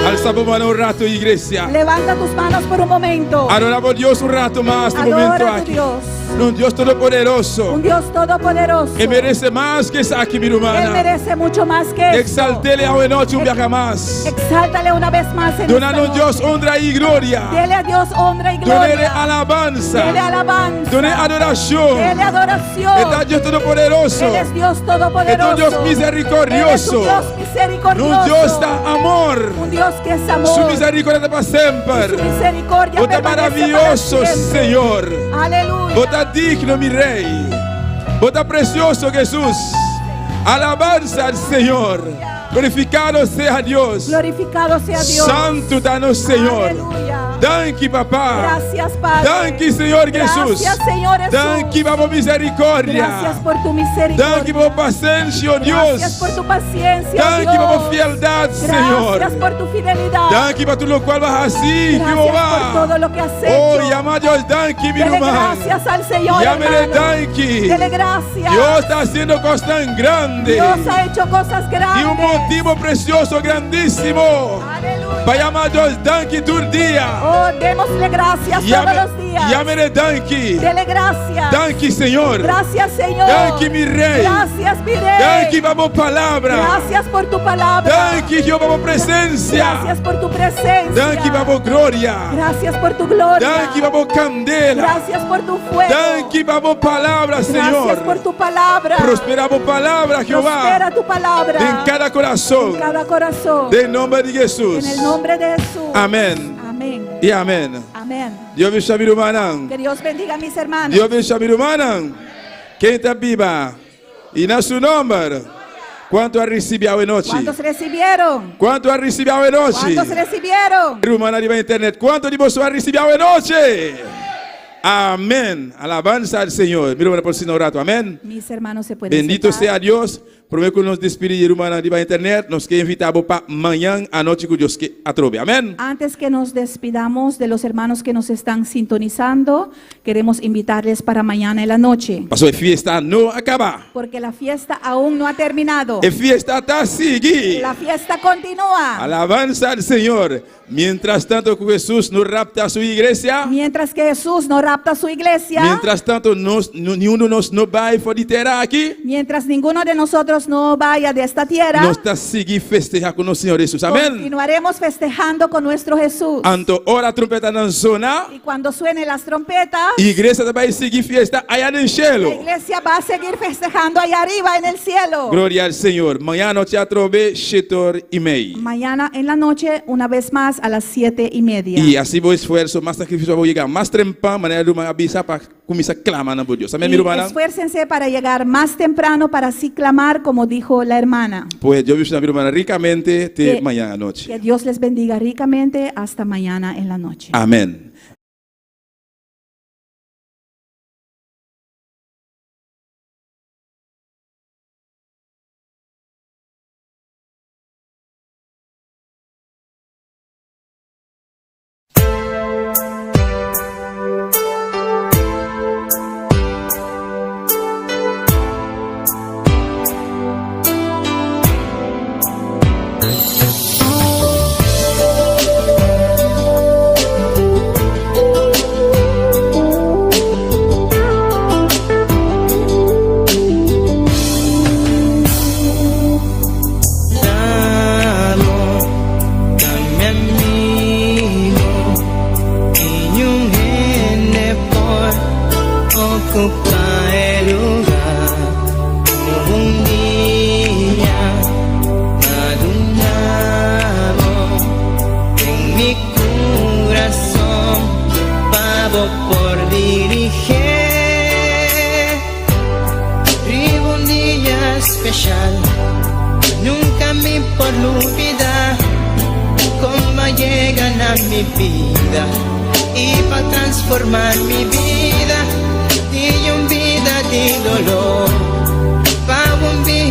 Alzamos mano un rato, iglesia. Levanta tus manos por un momento. Adoramos a Dios un rato más, este momento Adora a tu aquí. Dios, Un Dios todopoderoso. un Dios todopoderoso. Que merece más que esa aquí, mi Él hermana. merece mucho más que esto. Exaltele a noche un viaje más. Exáltale una vez más en Donando a esta Dios noche. honra y gloria. Dele a Dios honra y Donele gloria. alabanza. Dele alabanza. Done adoración. Dele adoración. Está Dios todopoderoso. Él es Dios Es todopoderoso. un Dios Él es misericordioso. un Dios misericordioso. Un Dios da amor. Un Dios que es Su amor. misericordia para Su siempre. misericordia Vos estás permanece maravilloso, para siempre. Señor. Aleluya. Vos estás digno, mi Rey. Vos estás precioso, Jesús. Alabanza al Señor. Glorificado sea Dios. Glorificado sea Dios. Santo danos, Señor. Aleluya. Thank you, papá. Gracias, Padre. Thank you, Señor Jesús. Gracias, Señor Jesús. Thank you, por misericordia. Gracias por tu misericordia. Thank you por paciencia, oh Gracias Dios. por tu paciencia, Thank Dios. you por fidelidad, Señor. Gracias por tu fidelidad. Thank you por todo lo cual vas así, Gracias por todo lo que has Oh, hecho. llama a Dios, thank you, mi Dele hermano. gracias al Señor, Llámele, hermano. thank you. Dele gracias. Dios está haciendo cosas tan grandes. Dios ha hecho cosas grandes. Y un motivo precioso, grandísimo. Aleluya. Para llamar a Dios, thank you, tu día. Oh, démosle gracias todos los días. Llámele, thank you. Dele gracias. Thank you, Señor. Gracias, Señor. Thank you, mi Rey. Gracias, mi Rey. Thank you, vamos palabra. Gracias por tu palabra. Thank you, Jehová, por presencia. Gracias por tu presencia. Thank you, vamos gloria. Gracias por tu gloria. Thank you, vamos candela. Gracias por tu fuego. Thank you, vamos palabra, Gracias Señor. por tu palabra. Prosperamos palabra, Prospera Jehová. tu palabra En cada corazón. en cada corazón. En nombre de Jesús. En el nombre de Jesús. Amén. Amén. Y amén. Amén. Dios bendiga mi hermana. Que Dios bendiga a mis hermanos. Dios bendiga mi hermana. Quem está viva? E na seu nome. Quanto a receber a noite? ¿Cuántos recibieron? Quanto a receber a noite? ¿Cuántos recibieron? Hermana de la internet, ¿cuánto de vosotros ha recibido a noche? Amén. Alabanza al Señor. Mira por si no rato. Amén. Mis hermanos se pueden Bendito sentar. sea Dios. Prometo que nos despedir, hermana de la internet. Nos que invitamos para mañana a noche que Dios que atrobe. Amén. Antes que nos despidamos de los hermanos que nos están sintonizando, queremos invitarles para mañana en la noche, Pasó la fiesta no acaba. porque la fiesta aún no ha terminado. La fiesta está sigue. La fiesta continúa. Alabanza al Señor. Mientras tanto que Jesús nos rapta a su iglesia. Mientras que Jesús nos rapta su iglesia, Mientras tanto, ni uno nos no va for de terra aqui. mientras ninguno de nosotros no vaya de esta tierra, Nós está seguir festejar com o Senhor Jesus. Amém? continuaremos festejando con nuestro Jesús. Anto ora a trompeta na zona, Y cuando suenen las trompetas, a igreja vai seguir festa aí no la cielo. iglesia va a seguir festejando allá arriba en el cielo. Glória ao Senhor. Manhã no teatro B, 7h30. Mañana en la noche, una vez más, a las 7:30. E assim vou esforço, mais sacrifício vou chegar mais trempão, maneira de uma avisa para começar a clamar na Deus. Amém, Y meu irmão? esfuércense para llegar más temprano para así clamar, como dijo la hermana. Pois Deus na irmã ricamente te Que- manhã à noite. Que Dios les bendiga ricamente hasta mañana en la noche. Amém. Por dirigir, vivo un día especial, nunca me por olvidar cómo llegan a mi vida y para transformar mi vida, de un vida de dolor.